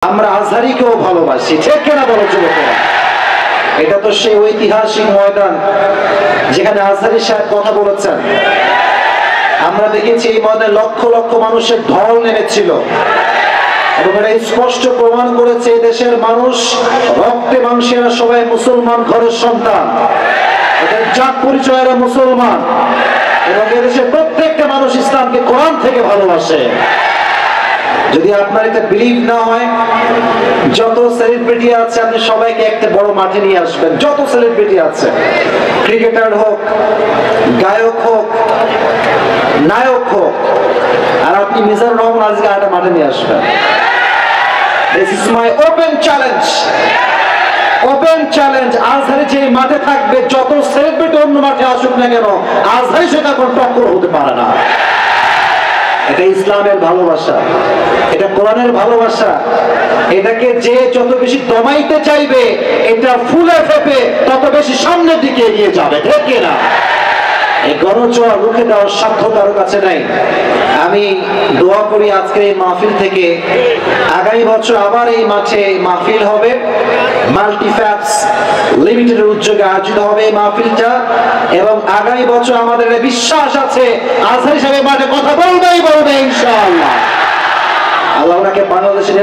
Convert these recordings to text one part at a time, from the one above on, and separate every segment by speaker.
Speaker 1: আমরা আজহারিকেও ভালোবাসি, ঠিক কিনা বলো যুবকেরা? এটা তো সেই ঐতিহাসিক ময়দান যেখানে আজহারি সাহেব কথা বলেছেন। আমরা দেখেছি এই ময়দানে লক্ষ লক্ষ মানুষের ঢল নেমেছিল এবং এটা স্পষ্ট প্রমাণ করেছে এই দেশের মানুষ রক্তে মাংসেরা সবাই মুসলমান ঘরের সন্তান, এদের জাত পরিচয়েরা মুসলমান এবং এদেশের প্রত্যেকটা মানুষ ইসলামকে কোরআন থেকে ভালোবাসে। যদি আপনার এটা বিলিভ না হয়, যত সেলিব্রিটি আছে আপনি সবাইকে একটা বড় মাঠে নিয়ে আসবেন, যত সেলিব্রিটি আছে, ক্রিকেটার হোক, গায়ক হোক, নায়ক হোক, আর আপনি মিজানুর রহমান আজকে একটা মাঠে নিয়ে আসবেন। This is my open challenge. Open challenge, Azhari যে মাঠে থাকবে, যত সেলিব্রিটি অন্য মাঠে আসুক না কেন, আজহারি সেটা কোনো টক্কর হতে পারে না। এটা ইসলামের ভালোবাসা, এটা কোরআনের ভালোবাসা। এটাকে যে যত বেশি দমাইতে চাইবে, এটা ফুলে ফেপে তত বেশি সামনের দিকে এগিয়ে যাবে, ঠিক কিনা? এই গণজোয়ার রুখে দেওয়ার সাধ্য কারো কাছে নাই। আমি দোয়া করি আজকের এই মাহফিল থেকে আগামী বছর আবার এই মাঠে মাহফিল হবে, মাল্টিফ্যাক্টস লিমিটেডের উদ্যোগে আয়োজিত হবে এই মাহফিলটা, এবং আগামী বছর আমাদের বিশ্বাস আছে আজহারি সাহেব মাঠে কথা বলবেই বলবে ইনশাআল্লাহ। আল্লাহ ওনাকে বাংলাদেশের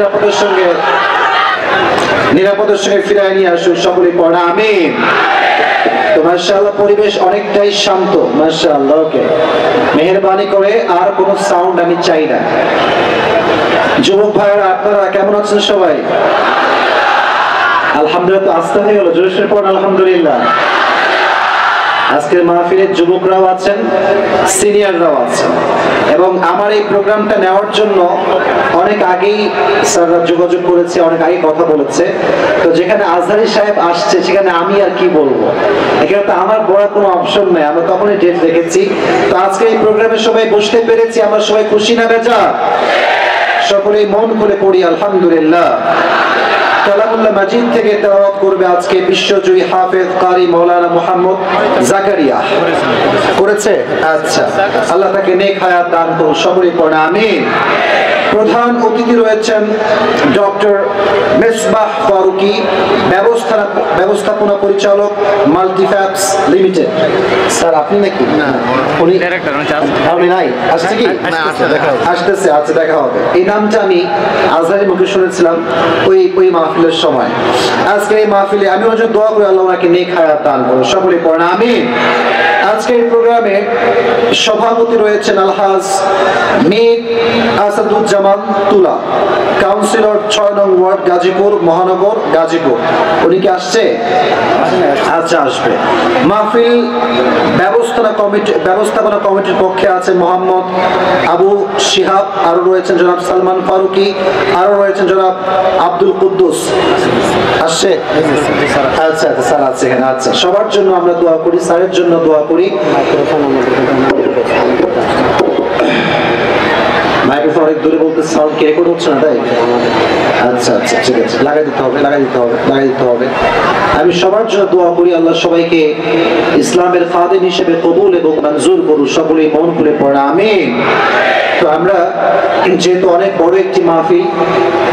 Speaker 1: নিরাপদের সঙ্গে ফিরিয়ে নিয়ে আসুন, সকলেই পড়া আমিন। তো মাশাআল্লাহ পরিবেশ অনেকটাই শান্ত, মাশাআল্লাহ। ওকে, মেহেরবানি করে আর কোনো সাউন্ড আমি চাই না। যুবক ভাইরা আপনারা কেমন আছেন সবাই? আলহামদুলিল্লাহ। তো আসতে হয়ে গেল জোরের পর আলহামদুলিল্লাহ। আজকের মাহফিলের যুবকরাও আছেন, সিনিয়ররাও আছেন, এবং আমার এই প্রোগ্রামটা নেওয়ার জন্য অনেক আগেই স্যাররা যোগাযোগ করেছে, অনেক আগে কথা বলেছে। তো যেখানে আজহারি সাহেব আসছে সেখানে আমি আর কি বলবো, এখানে তো আমার বলার কোনো অপশন নেই, আমরা তখনই ডেট রেখেছি। তো আজকে এই প্রোগ্রামে সবাই বসতে পেরেছি, আমরা সবাই খুশি না বেজা? সকলেই মন খুলে পড়ি আলহামদুলিল্লাহ। কালামুল্লাহ মাজিদ থেকে তেলাওয়াত করবে আজকে বিশ্বজয়ী হাফেজ কারি মাওলানা মুহাম্মদ জাকারিয়া। করেছে? আচ্ছা, আল্লাহ তাকে নেক হায়াত দান করুন, সকলেই পড়ে আমিন। প্রধান অতিথি রয়েছেন ডক্টর মেসবাহ ফারুকি, ব্যবস্থাপনা পরিচালক মাল্টিফ্যাক্টস লিমিটেড। স্যার আপনি নাকি? না, উনি আপনি নাই, আসছে কি? আসতেছে, আচ্ছা দেখা হবে। এই নামটা আমি আজহারি মুখে শুনেছিলাম ওই মাহফিলের সময়। আজকে এই মাহফিলে আমি ওর জন্য দোয়া করি আল্লাহ ওনাকে নেক হায়াত দান করুন, সকলেই পড়েন আমিন। আজকে এই প্রোগ্রামে সভাপতি রয়েছেন আলহাজ মীর আসাদুজ্জামান তুলা, কাউন্সিলর 6 নং ওয়ার্ড, গাজীপুর মহানগর, গাজীপুর। উনি কি আসছে? আচ্ছা, আসবে। মাহফিল ব্যবস্থাপনা কমিটির পক্ষে আছে মোহাম্মদ আবু শিহাব, আরো রয়েছেন জনাব সালমান ফারুকি, আরো রয়েছেন জনাব আব্দুল কুদ্দুস। আসছে? আচ্ছা আচ্ছা, স্যার আছে এখানে। আচ্ছা, সবার জন্য আমরা দোয়া করি, স্যারের জন্য দোয়া করি। মাইক্রোফোন অনেক দূরে বলতে সাউন্ড কি রেকর্ড হচ্ছে না, তাই? আচ্ছা আচ্ছা, ঠিক আছে, লাগাই দিতে হবে। আমি সবার জন্য দোয়া করি আল্লাহ সবাইকে ইসলামের খাদেম হিসেবে কবুল এবং মঞ্জুর করুন, সকলেই মন খুলে পড়া আমিন। তো আমরা যেহেতু অনেক বড় একটি মাহফিল,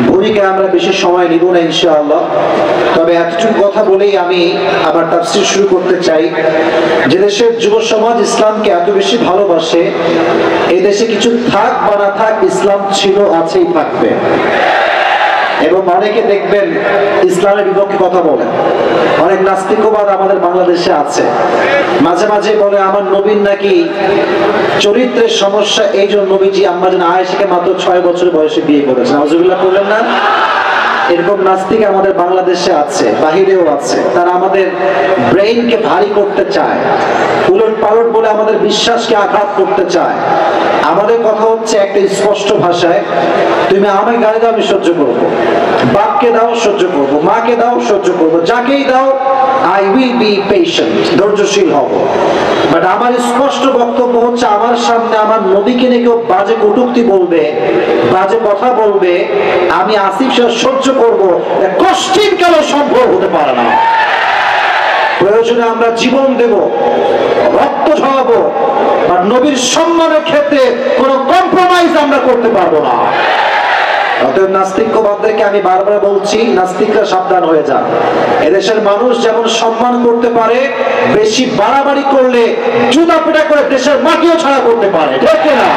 Speaker 1: ভূমিকায় আমরা বেশি সময় নিব না ইনশাআল্লাহ, তবে এতটুকু কথা বলেই আমি আমার তাফসীর শুরু করতে চাই। যে দেশের যুব সমাজ ইসলামকে এত বেশি ভালোবাসে, এই দেশে কিছু থাক বা না থাক, ইসলাম ছিল, আছেই, থাকবে। এবং অনেকে দেখবেন ইসলামের বিপক্ষে কথা বলেন, অনেক নাস্তিকবাদ আমাদের বাংলাদেশে আছে। মাঝে মাঝে বলে আমার নবীর নাকি চরিত্রের সমস্যা, এই জন্য নবীজি আম্মাজান আয়েশাকে মাত্র 6 বছর বয়সে বিয়ে করেছেন। নাউজুবিল্লাহ করলেন না? এরকম নাস্তিক আমাদের বাংলাদেশে আছে, বাহিরেও আছে। তারা আমাদের ব্রেইনকে ভারী করতে চায়, উলট পালট বলে আমাদের বিশ্বাসকে আঘাত করতে চায়। আমাদের কথা হচ্ছে একটা স্পষ্ট ভাষায়, তুমি আমাকে গালি দাও আমি সহ্য করব, বাপকে দাও সহ্য করব, মাকে দাও সহ্য করব, যাকেই দাও আই উইল বি পেশেন্ট, ধৈর্যশীল হব। বাট আমার স্পষ্ট বক্তব্য হচ্ছে, আমার সামনে আমার নবীকে নিয়ে কেউ বাজে কটূক্তি বলবে, বাজে কথা বলবে, আমি আসিফ সাহেব সহ্য করব, কষ্টিন কালো সম্ভব হতে পারে না। প্রয়োজনে আমরা জীবন দেব, রক্ত ঝরাবো, আর নবীর সম্মানের ক্ষেত্রে কোনো কম্প্রোমাইজ আমরা করতে পারবো না। অতএব নাস্তিকবাদদেরকে আমি বারবার বলছি, নাস্তিকরা সাবধান হয়ে যান। এদেশের মানুষ যেমন সম্মান করতে পারে, বেশি বাড়াবাড়ি করলে জুতা পেটা করে দেশের মাটিও ছাড়া করতে পারে, ঠিক না?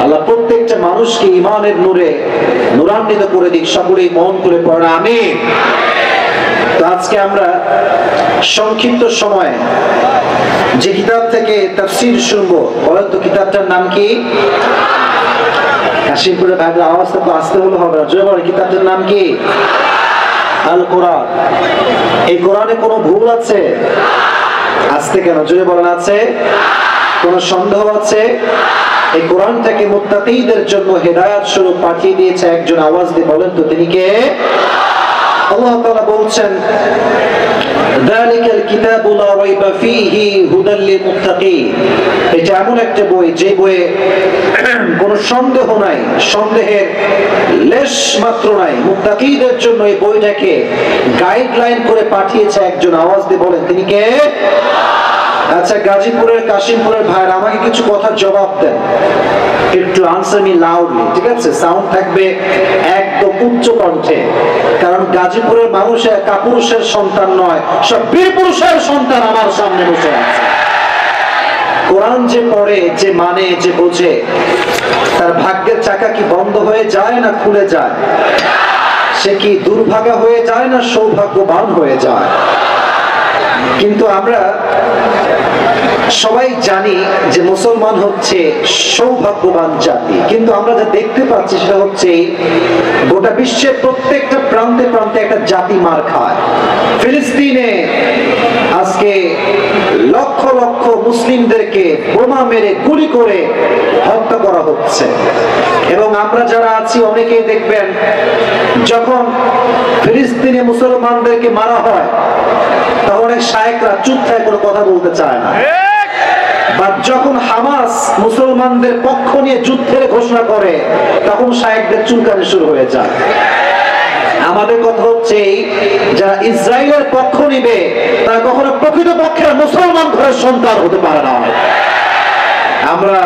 Speaker 1: আল্লাহ প্রত্যেকটা মানুষকে ঈমানের নূরে নূরান্বিত করে দিক, সকলেই মন করে পড়া আমিন। তো আজকে আমরা সংক্ষিপ্ত সময়ে যে কিতাব থেকে তাফসীর শুনবো, বলেন তো কিতাবটার নাম কি? কাশিমপুরের ভাইদের আওয়াজটা তো আসতে হলে হবে না, জোরে বলেন কিতাবটার নাম কি? আল কোরআন। এই কোরআনে কোনো ভুল আছে? আসতে কেন, জোরে বলেন আছে? কোনো সন্দেহ আছে? এই কোরআনটাকে মুত্তাকীদের জন্য হেদায়েত স্বরূপ পাঠিয়ে দিয়েছে একজন, আওয়াজ দিয়ে বলেন তো তিনি কে? আল্লাহ তাআলা বলছেন, যালিকাল কিতাবু লা রাইবা ফীহি হুদাল লিল মুত্তাকীন। এটা এমন একটা বই যে বইয়ে কোনো সন্দেহ নাই, সন্দেহের লেশ মাত্র নাই। মুত্তাকীদের জন্য এই বইটাকে গাইডলাইন করে পাঠিয়েছে একজন, আওয়াজ দিয়ে বলেন তিনি কে? আচ্ছা, গাজীপুরের কাশিমপুরের ভাইরা আমাকে কিছু কথা জবাব দেন, একটু আনসার মি লাউডলি, ঠিক আছে? সাউন্ড থাকবে একদম উচ্চ কণ্ঠে, কারণ গাজীপুরের মানুষ কাপুরুষের সন্তান নয়, সব বীর পুরুষের সন্তান আমার সামনে বসে আছে। কোরআন যে পড়ে, যে মানে, যে বোঝে, তার ভাগ্যের চাকা কি বন্ধ হয়ে যায় না খুলে যায়? সে কি দুর্ভাগা হয়ে যায় না সৌভাগ্যবান হয়ে যায়? কিন্তু আমরা সবাই জানি যে মুসলমান হচ্ছে সৌভাগ্যবান জাতি, কিন্তু আমরা যা দেখতে পাচ্ছি সেটা হচ্ছে গোটা বিশ্বের প্রত্যেকটা প্রান্তে প্রান্তে একটা জাতি মার খায়। ফিলিস্তিনে আজকে লক্ষ লক্ষ মুসলিমদেরকে বোমা মেরে গুলি করে হত্যা করা হচ্ছে, এবং আমরা যারা আছি অনেকেই দেখবেন যখন ফিলিস্তিনে মুসলমানদেরকে মারা হয় তখন অনেক শায়েখরা চুপ থাকে, কোনো কথা বলতে চায় না। বা যখন হামাস মুসলমানদের পক্ষ নিয়ে যুদ্ধের ঘোষণা করে তখন শায়েখদের চুলকানি শুরু হয়ে যায়। আমাদের কথা হচ্ছে যারা ইসরায়েলের পক্ষ নিবে তারা কখনো প্রকৃত পক্ষের মুসলমান ঘরের সন্তান হতে পারে না। আমরা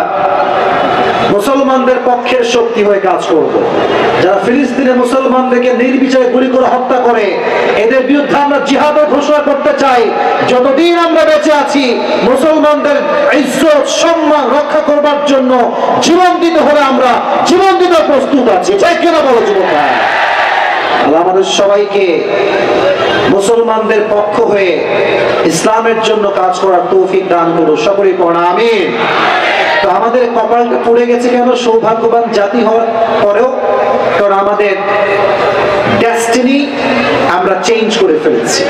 Speaker 1: মুসলমানদের পক্ষের শক্তি হয়ে কাজ করব। যারা ফিলিস্তিনে মুসলমানদেরকে নির্বিচারে গুলি করে হত্যা করে, এদের বিরুদ্ধে আমরা জিহাদের ঘোষণা করতে চাই। যতদিন আমরা বেঁচে আছি মুসলমানদের ইজ্জত সম্মান রক্ষা করবার জন্য জীবন দিতে হলে আমরা জীবন দিতে প্রস্তুত আছি, চাই কিনা বলো যুবকরা? আল্লাহ আমাদের সবাইকে মুসলমানদের পক্ষ হয়ে ইসলামের জন্য কাজ করার তৌফিক দান করুন, সকলেই পড়া আমিন। তো আমাদের কপালটা পুড়ে গেছে কেন সৌভাগ্যবান জাতি হওয়ার পরেও? কারণ আমাদের ডেস্টিনি আমরা চেঞ্জ করে ফেলেছি,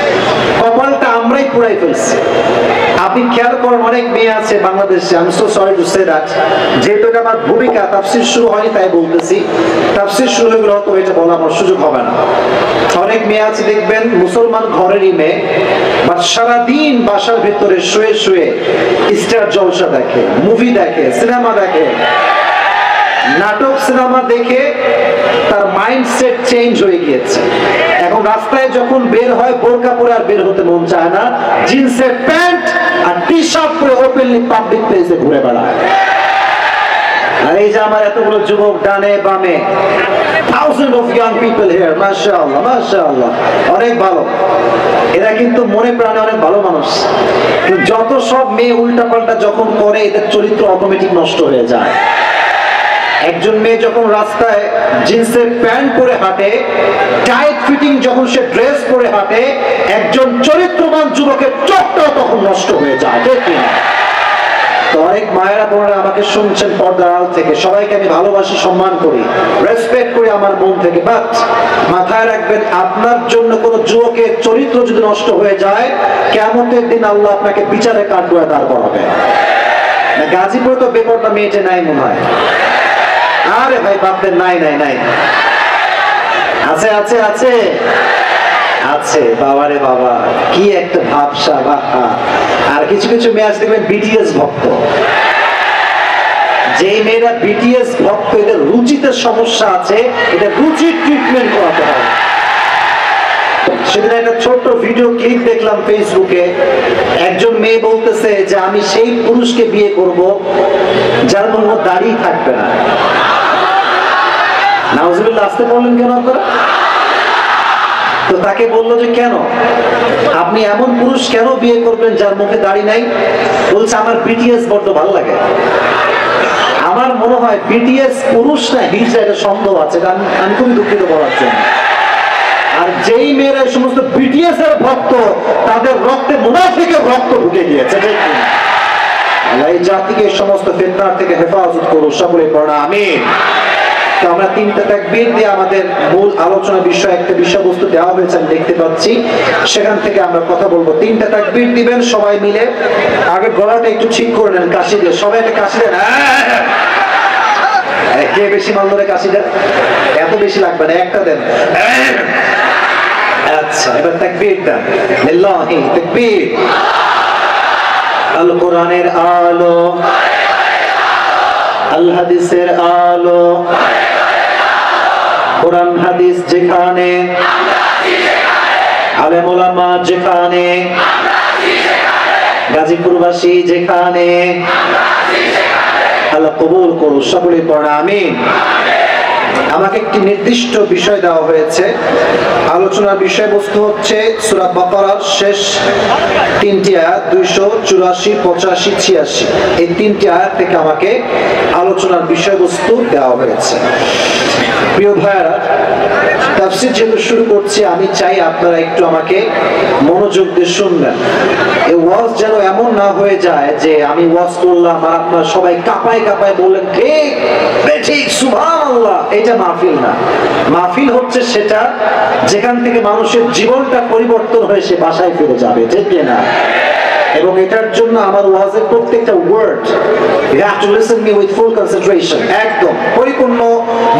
Speaker 1: কপালটা আমরাই পুড়াই ফেলছি। আপনি খেয়াল করেন অনেক মেয়ে আছে বাংলাদেশে, আমি so sorry to say that, যেহেতু এটা আমার ভূমিকা, তাফসীর শুরু হয়নি তাই বলতেছি, তাফসীর শুরু হয়ে গেলে তো এটা বলা আমার সুযোগ হবে না। অনেক মেয়ে আছে দেখবেন মুসলমান ঘরেরই মেয়ে, বাট সারাদিন বাসার ভিতরে শুয়ে শুয়ে স্টার জলসা দেখে, মুভি দেখে, সিনেমা দেখে, নাটক সিনেমা দেখে তার মাইন্ডসেট চেঞ্জ হয়ে গিয়েছে। এখন রাস্তায় যখন বের হয় বোরকা পরে আর বের হতে মন চায় না, জিন্সের প্যান্ট আর টি শার্ট পরে ওপেনলি পাবলিক প্লেসে ঘুরে বেড়ায়। আর এই যে আমার এতগুলো যুবক ডানে বামে, thousand of young people here, মাশাআল্লাহ মাশাআল্লাহ, অনেক ভালো। এরা কিন্তু মনে প্রাণে অনেক ভালো মানুষ, কিন্তু যত সব মেয়ে উল্টাপাল্টা যখন করে এদের চরিত্র অটোমেটিক নষ্ট হয়ে যায়। একজন মেয়ে যখন রাস্তায় জিন্সের প্যান্ট পরে হাঁটে, টাইট ফিটিং যখন সে ড্রেস পরে হাঁটে, একজন চরিত্রবান যুবকের চোখটাও তখন নষ্ট হয়ে যায়, ঠিক না? তো অনেক মায়েরা বোনেরা আমাকে শুনছেন পর্দার আড়াল থেকে, সবাইকে আমি ভালোবাসি, সম্মান করি, রেসপেক্ট করি আমার মন থেকে, বাট মাথায় রাখবেন আপনার জন্য কোন যুবকের চরিত্র যদি নষ্ট হয়ে যায়, কিয়ামতের দিন আল্লাহ আপনাকে বিচারে কাঠগড়ায় দাঁড় করাবে। না গাজীপুরে তো বেপরদা মেয়েটে নাই মনে হয়? আরে ভাই বাপদের নাই নাই নাই, আছে আছে আছে আছে, বাবারে বাবা কি একটা ভাবসা বাহা। আর কিছু কিছু মেয়ে আছে দেখবেন বিটিএস ভক্ত, যে মেয়েরা বিটিএস ভক্ত এদের রুচিতে সমস্যা আছে, এটা রুচির ট্রিটমেন্ট করাতে হবে। সেদিন একটা ছোট্ট ভিডিও ক্লিপ দেখলাম ফেসবুকে, একজন মেয়ে বলতেছে যে আমি সেই পুরুষকে বিয়ে করব যার কোনো দাড়ি থাকবে না। নাউজুবিল্লাহ আসতে বললেন কেন আপনারা? তো তাকে বললো যে কেন আপনি এমন পুরুষ কেন বিয়ে করবেন যার মুখে দাড়ি নাই? বলছে আমার বিটিএস বড্ড ভালো লাগে। আমার মনে হয় বিটিএস পুরুষ না হিজড়া, এটা সন্দেহ আছে, আমি খুবই দুঃখিত বলার জন্য। আর যেই মেয়েরা সমস্ত বিটিএস এর ভক্ত, তাদের রক্তে মুনাফিকের রক্ত ঢুকে গিয়েছে। আল্লাহ এই জাতিকে সমস্ত ফিতনার থেকে হেফাজত করুন, সকলে পড়া আমিন। তো আমরা তিনটা তাকবীর দিয়ে আমাদের মূল আলোচনা বিষয় একটা বিষয়বস্তু দেওয়া হয়েছে আমি দেখতে পাচ্ছি, সেখান থেকে আমরা কথা বলবো। তিনটা তাকবীর দিবেন সবাই মিলে। আগে গলাটা একটু ঠিক করে নেন কাশি দিয়ে, সবাই একটা কাশি দেন। কে বেশি মাল ধরে কাশি দেন? এত বেশি লাগবে না, একটা দেন। আচ্ছা, এবার তাকবীর দেন। লিল্লাহি তাকবীর। আল কোরআনের আলো, আল হাদিসের আলো, কোরআন হাদিস যেখানে, আলেম ওলামা যেখানে, গাজীপুরবাসী যেখানে, আল্লাহ কবুল করুন, সকলে পড়া আমিন। আমাকে একটি নির্দিষ্ট বিষয় দেওয়া হয়েছে। আলোচনার বিষয়বস্তু হচ্ছে সূরা বাকারার শেষ তিনটি আয়াত 284, 85, 86। এই তিনটি আয়াত থেকে আমাকে আলোচনার বিষয়বস্তু দেওয়া হয়েছে। প্রিয় ভাইরা, তাফসীর যেহেতু শুরু করছি, আমি চাই আপনারা একটু আমাকে মনোযোগ দিয়ে শুনবেন। এই ওয়াজ যেন এমন না হয়ে যায় যে আমি ওয়াজ করলাম আর আপনারা সবাই কাঁপায় কাঁপায় বললেন ঠিক ঠিক সুবহানাল্লাহ। এটা মাহফিল না। মাহফিল হচ্ছে সেটা যেখান থেকে মানুষের জীবনটা পরিবর্তন হয়ে সে বাসায় ফিরে যাবে, ঠিক না? এবং এটার জন্য আমার ওয়াজের প্রত্যেকটা word you have to listen me with full concentration, একদম পরিপূর্ণ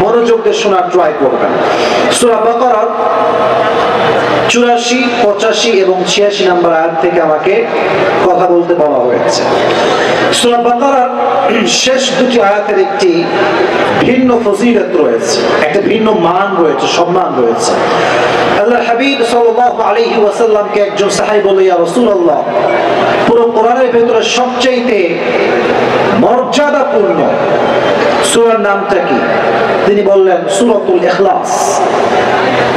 Speaker 1: মনোযোগ দিয়ে শোনার ট্রাই করবেন। সূরা বাকারা 84, 85 এবং 86 নম্বর আয়াত থেকে আমাকে কথা বলতে বলা হয়েছে। সূরা বাকারার শেষ দুটি আয়াতের একটি ভিন্ন ফজিলত রয়েছে, একটা ভিন্ন মান রয়েছে, সম্মান রয়েছে। আল্লাহর হাবিব সাল্লাল্লাহু আলাইহি ওয়াসাল্লামকে একজন সাহাবী বলে, ইয়া রাসূলুল্লাহ, পুরো কোরআনের ভেতরে সবচেয়ে মর্যাদাপূর্ণ সূরার নামটা কি? তিনি বললেন সূরাতুল ইখলাস।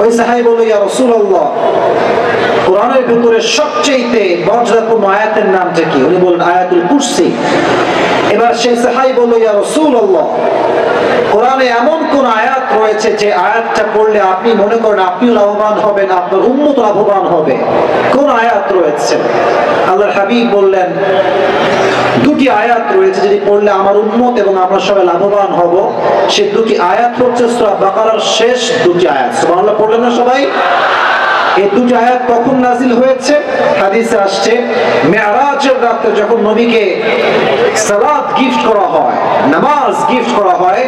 Speaker 1: ওই সাহাবী বলে, ইয়া রাসূলুল্লাহ, কোরআনের ভেতরে সবচেয়ে মর্যাদাপূর্ণ আয়াতের নামটা কি? উনি বললেন আয়াতুল কুরসি। এবার সেই সাহাবী বলল, ইয়া রাসূলুল্লাহ, কোরআনে এমন কোন আয়াত রয়েছে যে আয়াতটা পড়লে আপনি মনে করেন আপনিও লাভবান হবেন, আপনার উম্মত লাভবান হবে? কোন আয়াত রয়েছে? আল্লাহর হাবিব বললেন দুটি আয়াত রয়েছে যেটি পড়লে আমার উম্মত এবং আমরা সবাই লাভবান হব। সেই দুটি আয়াত হচ্ছে সূরা বাকারার শেষ দুটি আয়াত। সুবহানাল্লাহ পড়লেন না সবাই? এই দুটি আয়াত কখন নাজিল হয়েছে? হাদিসে আসছে মেরাজের রাতে যখন নবীকে সালাত গিফট করা হয়, নামাজ গিফট করা হয়,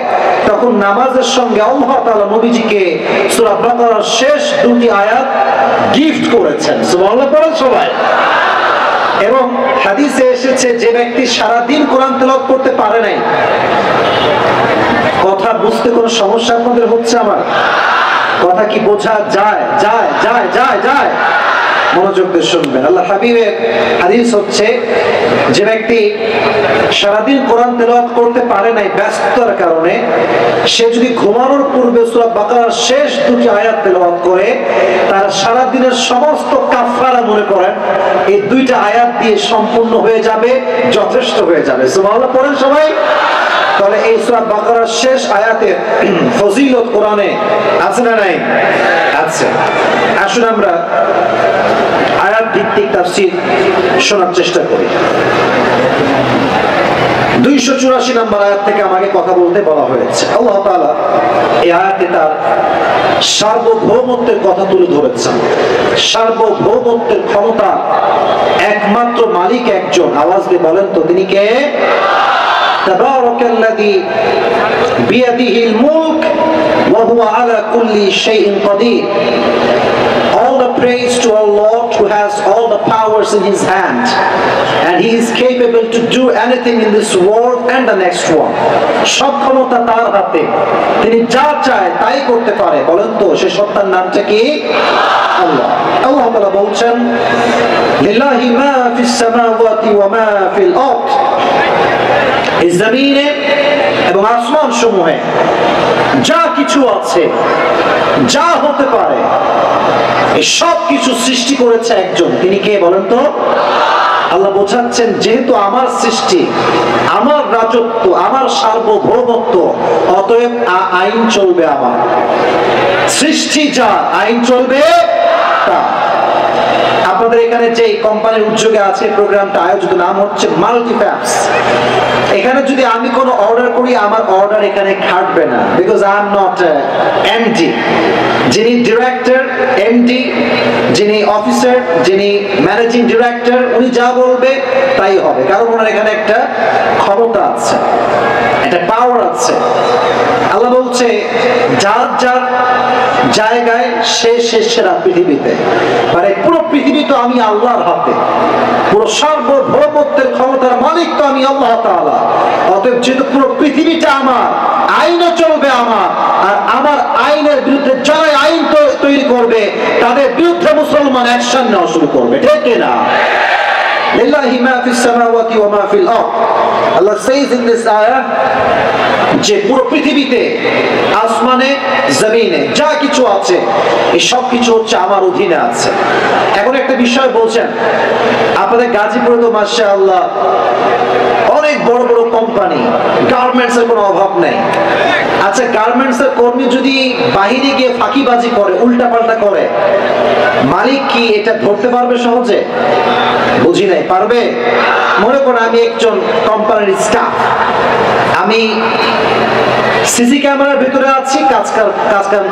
Speaker 1: তখন নামাজের সঙ্গে আল্লাহ তাআলা নবীজিকে সূরা বাকারার শেষ দুটি আয়াত গিফট করেছেন। সুবহানাল্লাহ পড়েন সবাই। এবং হাদিসে এসেছে যে ব্যক্তি সারা দিন কোরআন তেলাওয়াত করতে পারে নাই, কথা বুঝতে কোনো সমস্যা আপনাদের হচ্ছে? আমার কথা কি বোঝা যায়? যায় যায় যায় যায় মনোযোগ দিয়ে শুনবেন। আল্লাহ হাবিবের হাদিস হচ্ছে যে ব্যক্তি সারাদিন কোরআন তেলাওয়াত করতে পারে নাই ব্যস্ততার কারণে, সে যদি ঘুমানোর পূর্বে সূরা বাকারার শেষ দুটি আয়াত তেলাওয়াত করে, তার সারা দিনের সমস্ত কাফারা মনে করেন এই দুইটা আয়াত দিয়ে সম্পূর্ণ হয়ে যাবে, যথেষ্ট হয়ে যাবে। সুবহানাল্লাহ পড়েন সবাই। তাহলে এই সূরা বাকারার শেষ আয়াতের ফজিলত কোরআনে আছে না নাই? আছে। আসুন আমরা আয়াত ভিত্তিক তাফসীর শোনার চেষ্টা করি। 284 নম্বর আয়াত থেকে আমাকে কথা বলতে বলা হয়েছে। আল্লাহ তাআলা এই আয়াতে তার সার্বভৌমত্বের কথা তুলে ধরেছেন। সার্বভৌমত্বের ক্ষমতা একমাত্র মালিক একজন। আওয়াজ দিয়ে বলেন তো তিনি কে? তাবারাকাল্লাযী বিয়াদিহিল মুলক ওয়া হুয়া আলা কুল্লি শাইইন Kadir. All the praise to our Lord who has all the powers in his hand, and he is capable to do anything in this world and the next one. সব ক্ষমতা তার হাতে, তিনি যা চায় তাই করতে পারে। বলেন তো সেই সত্তার নামটা কি? আল্লাহ। আল্লাহ তাআলা বলছেন লিল্লাহি মা ফিস সামাওয়াতি ওয়া মা ফিল আরদ। এই জমিনে এবং আসমান সমূহে যা কিছু আছে, যা হতে পারে, এই সব কিছু সৃষ্টি করেছে একজন। তিনি কে বলেন তো? আল্লাহ বোঝাচ্ছেন, যেহেতু আমার সৃষ্টি, আমার রাজত্ব, আমার সার্বভৌমত্ব, অতএব আইন চলবে আমার। সৃষ্টি যা, আইন চলবে তা। আপনাদের এখানে যে কোম্পানির উদ্যোগে আছে প্রোগ্রামটা আয়োজিত, নাম হচ্ছে মাল্টিপ্যাপস। এখানে যদি আমি কোনো অর্ডার করি, আমার অর্ডার এখানে খাটবে না, because I am not MD. যিনি ডিরেক্টর, এমডি, যিনি অফিসার, যিনি ম্যানেজিং ডিরেক্টর, উনি যা বলবে তাই হবে, কারণ ওনার এখানে একটা ক্ষমতা আছে, একটা পাওয়ার আছে। আল্লাহ বলছে, যার যার জায়গায় সে সেরা পৃথিবীতে, মানে পুরো পৃথিবী তো আমি আল্লাহর হাতে, পুরো সার্বভৌমত্বের ক্ষমতার মালিক তো আমি আল্লাহ তাআলা। অতএব যেহেতু পুরো পৃথিবীটা আমার, আইনও চলবে আমার, আর আমার আইনের বিরুদ্ধে যারা আইন তৈরি করবে তাদের বিরুদ্ধে মুসলমান অ্যাকশন নেওয়া শুরু করবে, ঠিক না? লিল্লাহি মা ফিস সামাওয়াতি ওয়া মা ফিল আরদ। আল্লাহ says in this ayah যে পুরো পৃথিবীতে, আসমানে, জমিনে যা কিছু আছে, এই সব কিছু হচ্ছে আমার অধীনে আছে। এখন একটা বিষয় বলছেন, আপনাদের গাজীপুরে তো মাশাআল্লাহ অনেক বড় বড় কোম্পানি, গার্মেন্টস এর কোনো অভাব নাই। আচ্ছা, গার্মেন্টস এর কর্মী যদি বাহিরে গিয়ে ফাঁকিবাজি করে, উল্টাপাল্টা করে, মালিক কি এটা ধরতে পারবে সহজে? বুঝি নাই, পারবে? মনে করুন আমি একজন কোম্পানির স্টাফ, আমি সিসি ক্যামেরার ভিতরে আছি, কাজ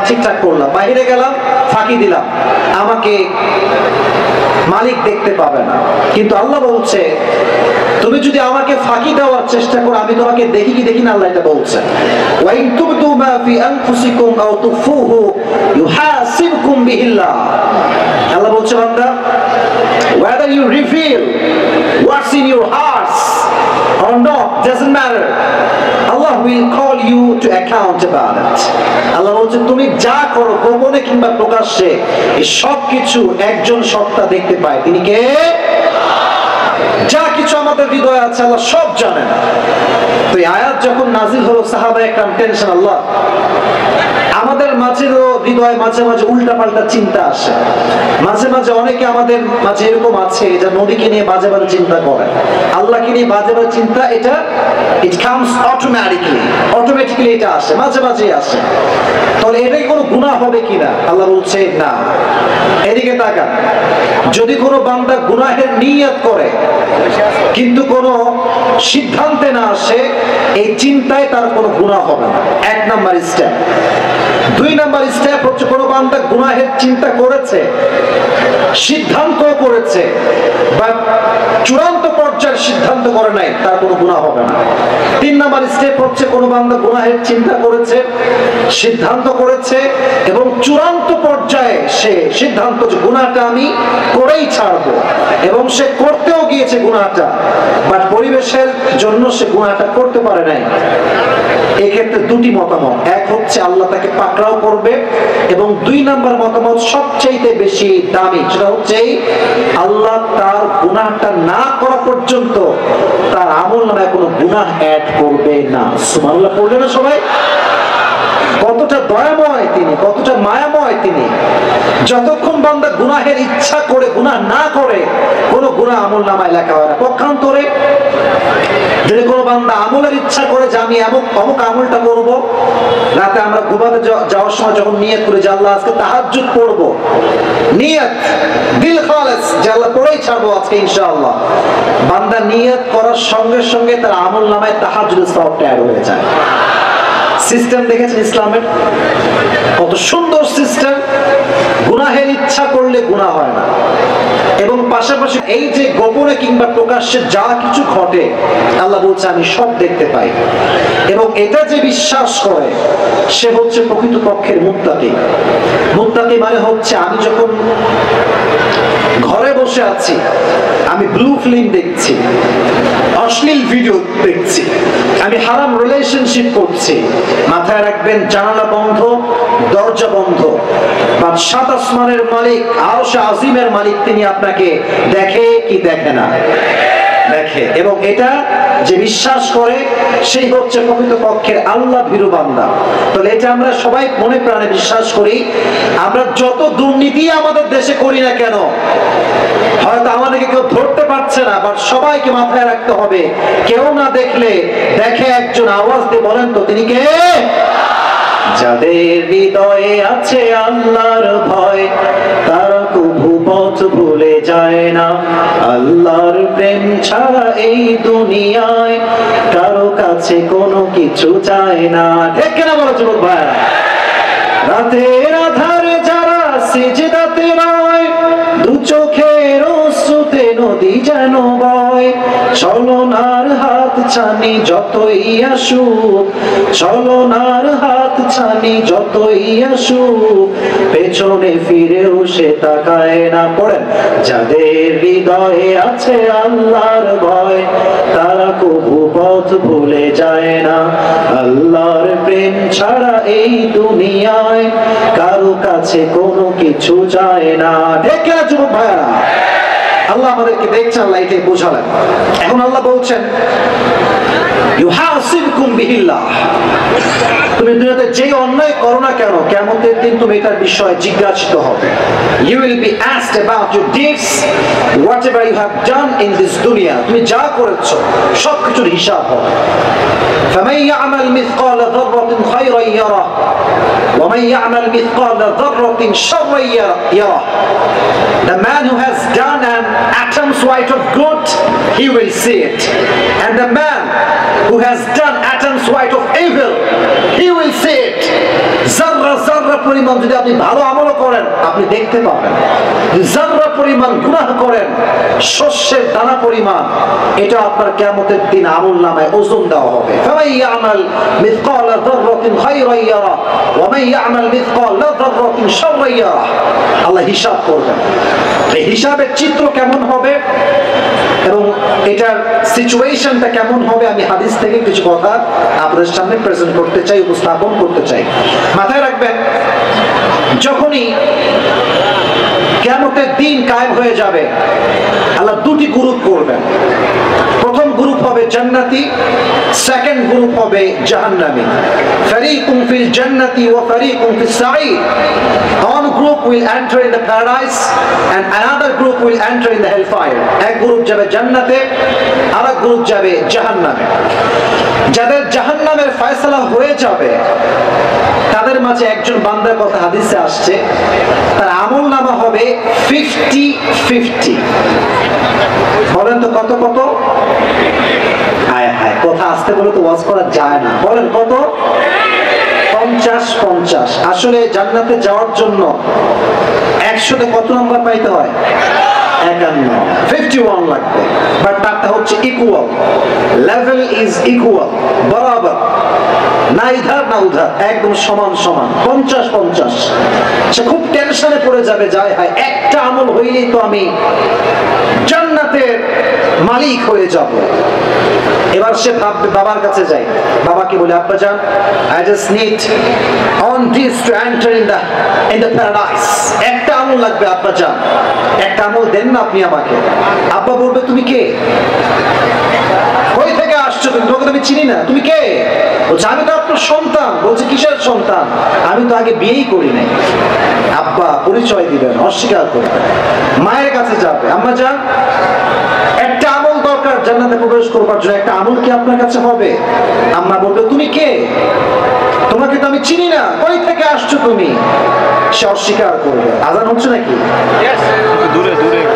Speaker 1: ঠিকঠাক করলাম, বাইরে গেলাম, ফাঁকি দিলাম, আমাকে মালিক দেখতে পাবে না। কিন্তু আল্লাহ বলছে, তুমি যদি আমাকে ফাঁকি দেওয়ার চেষ্টা করো, আমি তোমাকে দেখি কি দেখি না, আল্লাহ এটা বলছেন। ওয়া ইন তুবতু মা ফি আনফুসিকুম আও তুফুহু ইউহাসিবকুম বিহিল্লাহ। আল্লাহ বলছে, বান্দা, whether you reveal what's in your hearts or not doesn't matter, Allah will call you to account about it. আল্লাহ বলছে, তুমি যা করো গোপনে কিংবা প্রকাশ্যে, এই সব কিছু একজন সত্তা দেখতে পায়, তিনি কে? যা কিছু আমাদের হৃদয়ে আছে আল্লাহ সব জানেন। তো এই আয়াত যখন নাজিল হলো, সাহাবায়ে কেরাম টেনশন, আল্লাহ আমাদের মাঝেরও হৃদয়ে মাঝে মাঝে উল্টাপাল্টা চিন্তা আসে। মাঝে মাঝে অনেকে আমাদের মাঝে এরকম আছে যে নবীকে নিয়ে বাজে বাজে চিন্তা করে, আল্লাহকে নিয়ে বাজে বাজে চিন্তা, এটা ইট কামস অটোমেটিক্যালি এটা আসে, মাঝে মাঝে আসে। তাহলে এটা কি কোনো গুনাহ হবে কিনা? আল্লাহ বলছে না। এদিকে তাকান, যদি কোনো বান্দা গুনাহের নিয়ত করে কিন্তু কোনো সিদ্ধান্তে না আসে, এই চিন্তায় তার কোনো গুনাহ হবে না। এক নাম্বার স্টেপ। দুই নাম্বার স্টেপ হচ্ছে, কোনো বান্দা গুনাহের চিন্তা করেছে, সিদ্ধান্ত করেছে, বা চূড়ান্ত পর্যায়ের সিদ্ধান্ত করে নাই, তার কোনো গুনাহ হবে না। তিন নাম্বার স্টেপ হচ্ছে, কোনো বান্দা গুনাহের চিন্তা করেছে, সিদ্ধান্ত করেছে, এবং চূড়ান্ত পর্যায়ে সে সিদ্ধান্ত যে গুনাহটা আমি করেই ছাড়বো, এবং সে করতেও গিয়েছে গুনাহটা, বাট পরিবেশের জন্য সে গুনাহটা করতে পারে নাই। এক্ষেত্রে দুটি মতামত, এক হচ্ছে আল্লাহ তাকে পাকড়াও করবে, এবং দুই নাম্বার মতামত সবচেয়ে বেশি দামি, সেটা হচ্ছে আল্লাহ তার গুনাহটা না করা পর্যন্ত তার আমলনামায় কোনো গুনাহ অ্যাড করবে না। সুবহানাল্লাহ পড়লেন না সবাই? কতটা দয়াময় তিনি, কতটা মায়াময় তিনি। যতক্ষণ বান্দা গুনাহের ইচ্ছা করে গুনাহ না করে, কোনো গুনাহ আমলনামায় লেখা হয় না। পক্ষান্তরে যদি কোনো বান্দা আমলের ইচ্ছা করে যে আমি অমুক আমলটা করব, রাতে আমরা ঘুমাতে যাওয়ার সময় যখন নিয়ত করি যে আল্লাহ আজকে তাহাজ্জুদ পড়বো, নিয়ত দিল খালেস যে আল্লাহ পড়েই ছাড়বো আজকে ইনশাআল্লাহ, বান্দা নিয়ত করার সঙ্গে সঙ্গে তার আমলনামায় তাহাজ্জুদের সওয়াবটা অ্যাড হয়ে যায়। সিস্টেম দেখেছেন ইসলামের? কত সুন্দর সিস্টেম। গুনাহের ইচ্ছা করলে গুনাহ হয় না, এবং পাশাপাশি এই যে গোপনে কিংবা প্রকাশ্যে যা কিছু ঘটে, আল্লাহ বলছে আমি সব দেখতে পাই। এবং এটা যে বিশ্বাস করে সে হচ্ছে প্রকৃতপক্ষের মুত্তাকি। মুত্তাকি মানে হচ্ছে, আমি যখন ঘরে বসে আছি, আমি ব্লু ফিল্ম দেখছি, অশ্লীল ভিডিও দেখছি, আমি হারাম রিলেশনশিপ করছি, মাথায় রাখবেন জানালা বন্ধ, দরজা বন্ধ, বা সাত আসমানের মালিক, আরশে আজিমের মালিক, তিনি আপনাকে দেখে কি দেখে না? দেখে, এবং এটা যে বিশ্বাস করে সেই হচ্ছে প্রকৃতপক্ষের আল্লাহ ভীরু বান্দা। তাহলে এটা আমরা সবাই মনে প্রাণে বিশ্বাস করি। আমরা যত দুর্নীতি আমাদের দেশে করি না কেন, হয়তো আমাদেরকে কেউ ধরতে পারছে না, বাট সবাইকে মাথায় রাখতে হবে, কেউ না দেখলে দেখে একজন আওয়াজ দিয়ে বলেন তো তিনি কে? যাদের হৃদয়ে আছে আল্লাহর ভয়, তারা কভু পথ ভুলে যায় না। আল্লাহর প্রেম ছাড়া এই দুনিয়ায় কারো কাছে কোনো কিছু চায় না। ঠিক কিনা বলো যুবক ভাইরা? রাতের আধারে যারা সিজদাতে রয়, দু চোখের অশ্রুতে নদী যেন বয়। ছলনার হাত ছানি যতই আসুক, ছলনার হাত ছানি যতই আসুক, পেছনে ফিরেও সে তাকায় না। পড়েন, যাদের হৃদয়ে আছে আল্লাহর ভয়, তারা কভু পথ ভুলে যায় না। আল্লাহর প্রেম ছাড়া এই দুনিয়ায় কারো কাছে কোনো কিছু যায় না। ঠিক না যুবক ভাইরা? আল্লাহ আমাদেরকে দেখছেন, আল্লাহ এটাই বোঝালেন। এখন আল্লাহ বলছেন, ইউহাসিবকুম বিহিল্লাহ, তুমি দুনিয়াতে যে অন্যায় করো না কেন, কিয়ামতের দিন তুমি এটার বিষয়ে জিজ্ঞাসিত হবে। You will be asked about your deeds, whatever you have done in this dunya. তুমি যা করেছো সবকিছুর হিসাব হবে। فمن يعمل مثقال ذرة خيرا يره ومن يعمل مثقال ذرة شرا يره. The man who has done an atom's weight of good, he will see it, and the man who has done atom's weight of evil, he will see it. জাররা জাররা পরিমাণ যদি আপনি ভালো আমল করেন, আপনি দেখতে পাবেন। জাররা পরিমাণ গুনাহ করেন, শস্যের দানা পরিমাণ, এটা আপনার কিয়ামতের দিন আমলনামায় ওজন দেওয়া হবে। ফামান ইয়ামাল মিসকালা যাররাতিন খায়রান ইয়ারা ওয়া মান ইয়ামাল মিসকালা যাররাতিন শাররান ইয়ারা। আল্লাহ হিসাব করবেন। এই হিসাবের চিত্র কেমন হবে এবং এটার সিচুয়েশনটা কেমন হবে, আমি হাদিস থেকে কিছু কথা আপনাদের সামনে প্রেজেন্ট করতে চাই, উপস্থাপন করতে চাই। মাথায় রাখবেন, যখনই কিয়ামতের দিন কায়েম হয়ে যাবে, আল্লাহ দুটি গ্রুপ করবেন। প্রথম গ্রুপ হবে জান্নাতি, সেকেন্ড গ্রুপ হবে জাহান্নামী। ফারিকুম ফিল জান্নাতি ওয়া ফারিকুম ফিস সাঈর। One group will enter in the paradise and another group will enter in the hellfire. এক গ্রুপ যাবে জান্নাতে, আরেক গ্রুপ যাবে জাহান্নামে। যাদের জাহান্নামের ফয়সালা হয়ে যাবে, তাদের মাঝে একজন বান্দার কথা হাদিসে আসছে, তার আমলনামা হবে 50-50। বলেন তো কত কত? হায় হায়, কথা আসতে বলে তো ওয়াজ করা যায় না। বলেন কত? 50-50। আসলে জান্নাতে যাওয়ার জন্য 100তে কত নাম্বার পাইতে হয়? 51, 51 লাগবে। বাট তারটা হচ্ছে ইকুয়াল, লেভেল ইজ ইকুয়াল, বরাবর, না ইধার না উধার, একদম সমান সমান, 50-50। সে খুব টেনশনে পড়ে যাবে, যায় হায় একটা আমল হইলেই তো আমি জান্নাতের মালিক হয়ে যাব। এবার সে ভাববে, বাবার কাছে যাই, বাবাকে বলে, আব্বা জান, I just need on this to enter in the paradise. একটা আমল লাগবে আব্বা জান, একটা আমল দেন না আপনি আমাকে। আব্বা বলবে, তুমি কে? কই থেকে আসছো তুমি? তোমাকে তো আমি চিনি না, তুমি কে? বলছে, আমি তো আপনার সন্তান। বলছে, কিসের সন্তান? আমি তো আগে বিয়েই করি নাই। আব্বা পরিচয় দিবেন, অস্বীকার করবেন। মায়ের কাছে যাবে, আম্মা জান, একটা আমল দরকার জান্নাতে প্রবেশ করবার জন্য, একটা আমল কি আপনার কাছে হবে? আম্মা বলবে, তুমি কে? তোমাকে তো আমি চিনি না, কই থেকে আসছো তুমি? সে অস্বীকার করবে। আজান হচ্ছে নাকি?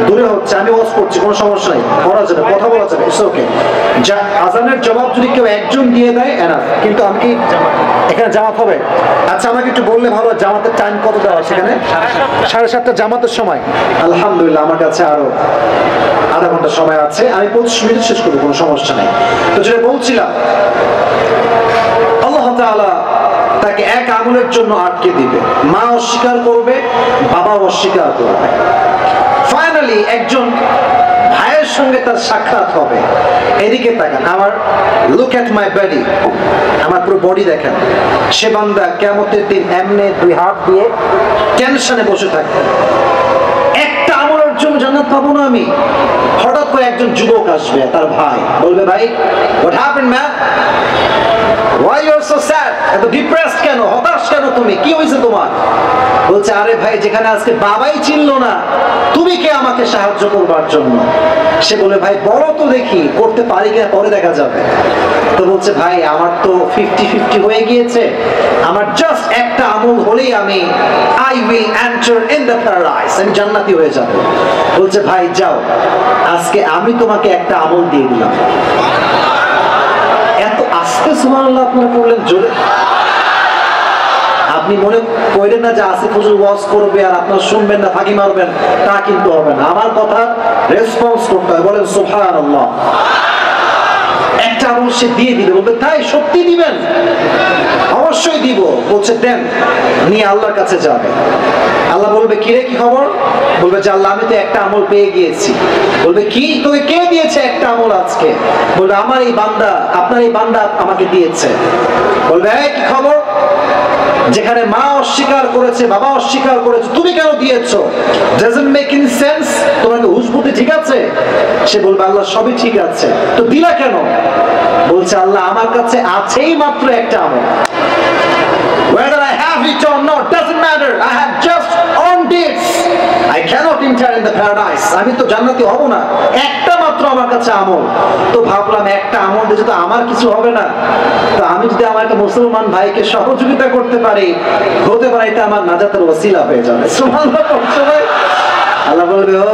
Speaker 1: দূরে হচ্ছে, আমি ওয়াজ করছি, কোনো সমস্যা নাই, পড়া যাবে, কথা বলা যাবে, ইটস ওকে। যা আজানের জবাব যদি কেউ একজন দিয়ে দেয় এনাফ। কিন্তু আমি কি এখানে জামাত হবে? আচ্ছা, আমাকে একটু বললে ভালো, জামাতের টাইম কত দেওয়া সেখানে? 7:30 জামাতের সময়। আলহামদুলিল্লাহ, আমার কাছে আরো আধা ঘন্টা সময় আছে, আমি 25 মিনিট শেষ করবো, কোনো সমস্যা নেই। তো যেটা বলছিলাম, আল্লাহ তাআলা তাকে এক আমলের জন্য আটকে দিবে। মা অস্বীকার করবে, বাবা অস্বীকার করবে। ফাইনালি একজন ভাইয়ের সঙ্গে তার সাক্ষাৎ হবে। এদিকে তাকান, আমার লুক এট মাই বডি, আমার পুরো বডি দেখেন। সে বান্দা কিয়ামতের দিন এমনি দুই হাত দিয়ে টেনশনে বসে থাকবে, একটা আমলের জন্য জান্নাত পাবো না আমি? হঠাৎ করে একজন যুবক আসবে, তার ভাই বলবে, ভাই what happened man, why you are so sad, এত ডিপ্রেসড কেন, হতাশ কেন তুমি, কি হয়েছে তোমার? বলছে, আরে ভাই, যেখানে আজকে বাবাই চিনলো না, তুমি কে আমাকে সাহায্য করবার জন্য? সে বলে, ভাই বলো তো দেখি, করতে পারি কিনা পরে দেখা যাবে। তো বলছে, ভাই আমার তো 50-50 হয়ে গিয়েছে, আমার জাস্ট একটা আমল হলেই আমি I will enter in the paradise, আমি জান্নাতি হয়ে যাব। বলছে, ভাই যাও, আজকে আমি তোমাকে একটা আমল দিয়ে দিলাম। এত আস্তে সুবহানাল্লাহ আপনারা পড়লেন, জোরে। আপনি মনে করেন না যে আসিফ হুজুর ওয়াজ করবে আর আপনারা শুনবেন না, ফাঁকি মারবেন, তা কিন্তু হবে না। আমার কথা রেসপন্স করতে হয়, বলেন সুবহানাল্লাহ। একটা আমল সে দিয়ে দিবে, বলবে, তাই সত্যি দিবেন? অবশ্যই দিব। বলছে, দেন, নিয়ে আল্লাহর কাছে যাবে। আল্লাহ বলবে, কি রে, কি খবর? বলবে যে, আল্লাহ আমি তো একটা আমল পেয়ে গিয়েছি। বলবে, কি, তোকে কে দিয়েছে একটা আমল আজকে? বলবে, আমার এই বান্দা, আপনার এই বান্দা আমাকে দিয়েছে। বলবে, কি খবর? যেখানে মা অস্বীকার করেছে, বাবা অস্বীকার করেছে, তুমি কেন দিয়েছো? doesn't make any sense, তোমার কি হুঁশ বুদ্ধি ঠিক আছে? সে বলবে, আল্লাহ সবই ঠিক আছে, তো দিলা কেন? বলছে, আল্লাহ আমার কাছে আছেই মাত্র একটা আমল, whether I have it or not doesn't matter, I have just earned it, I cannot enter in the paradise, আমি তো জান্নাতি হব না, একটা মাত্র আমার কাছে আমল। তো ভাবলাম, একটা আমল দিয়ে তো আমার কিছু হবে না, তো আমি যদি আমার একটা মুসলমান ভাইকে সহযোগিতা করতে পারি, হতে পারে এটা আমার নাজাতের ওসিলা হয়ে যাবে। সুবহানাল্লাহ। আল্লাহ বলবে, ও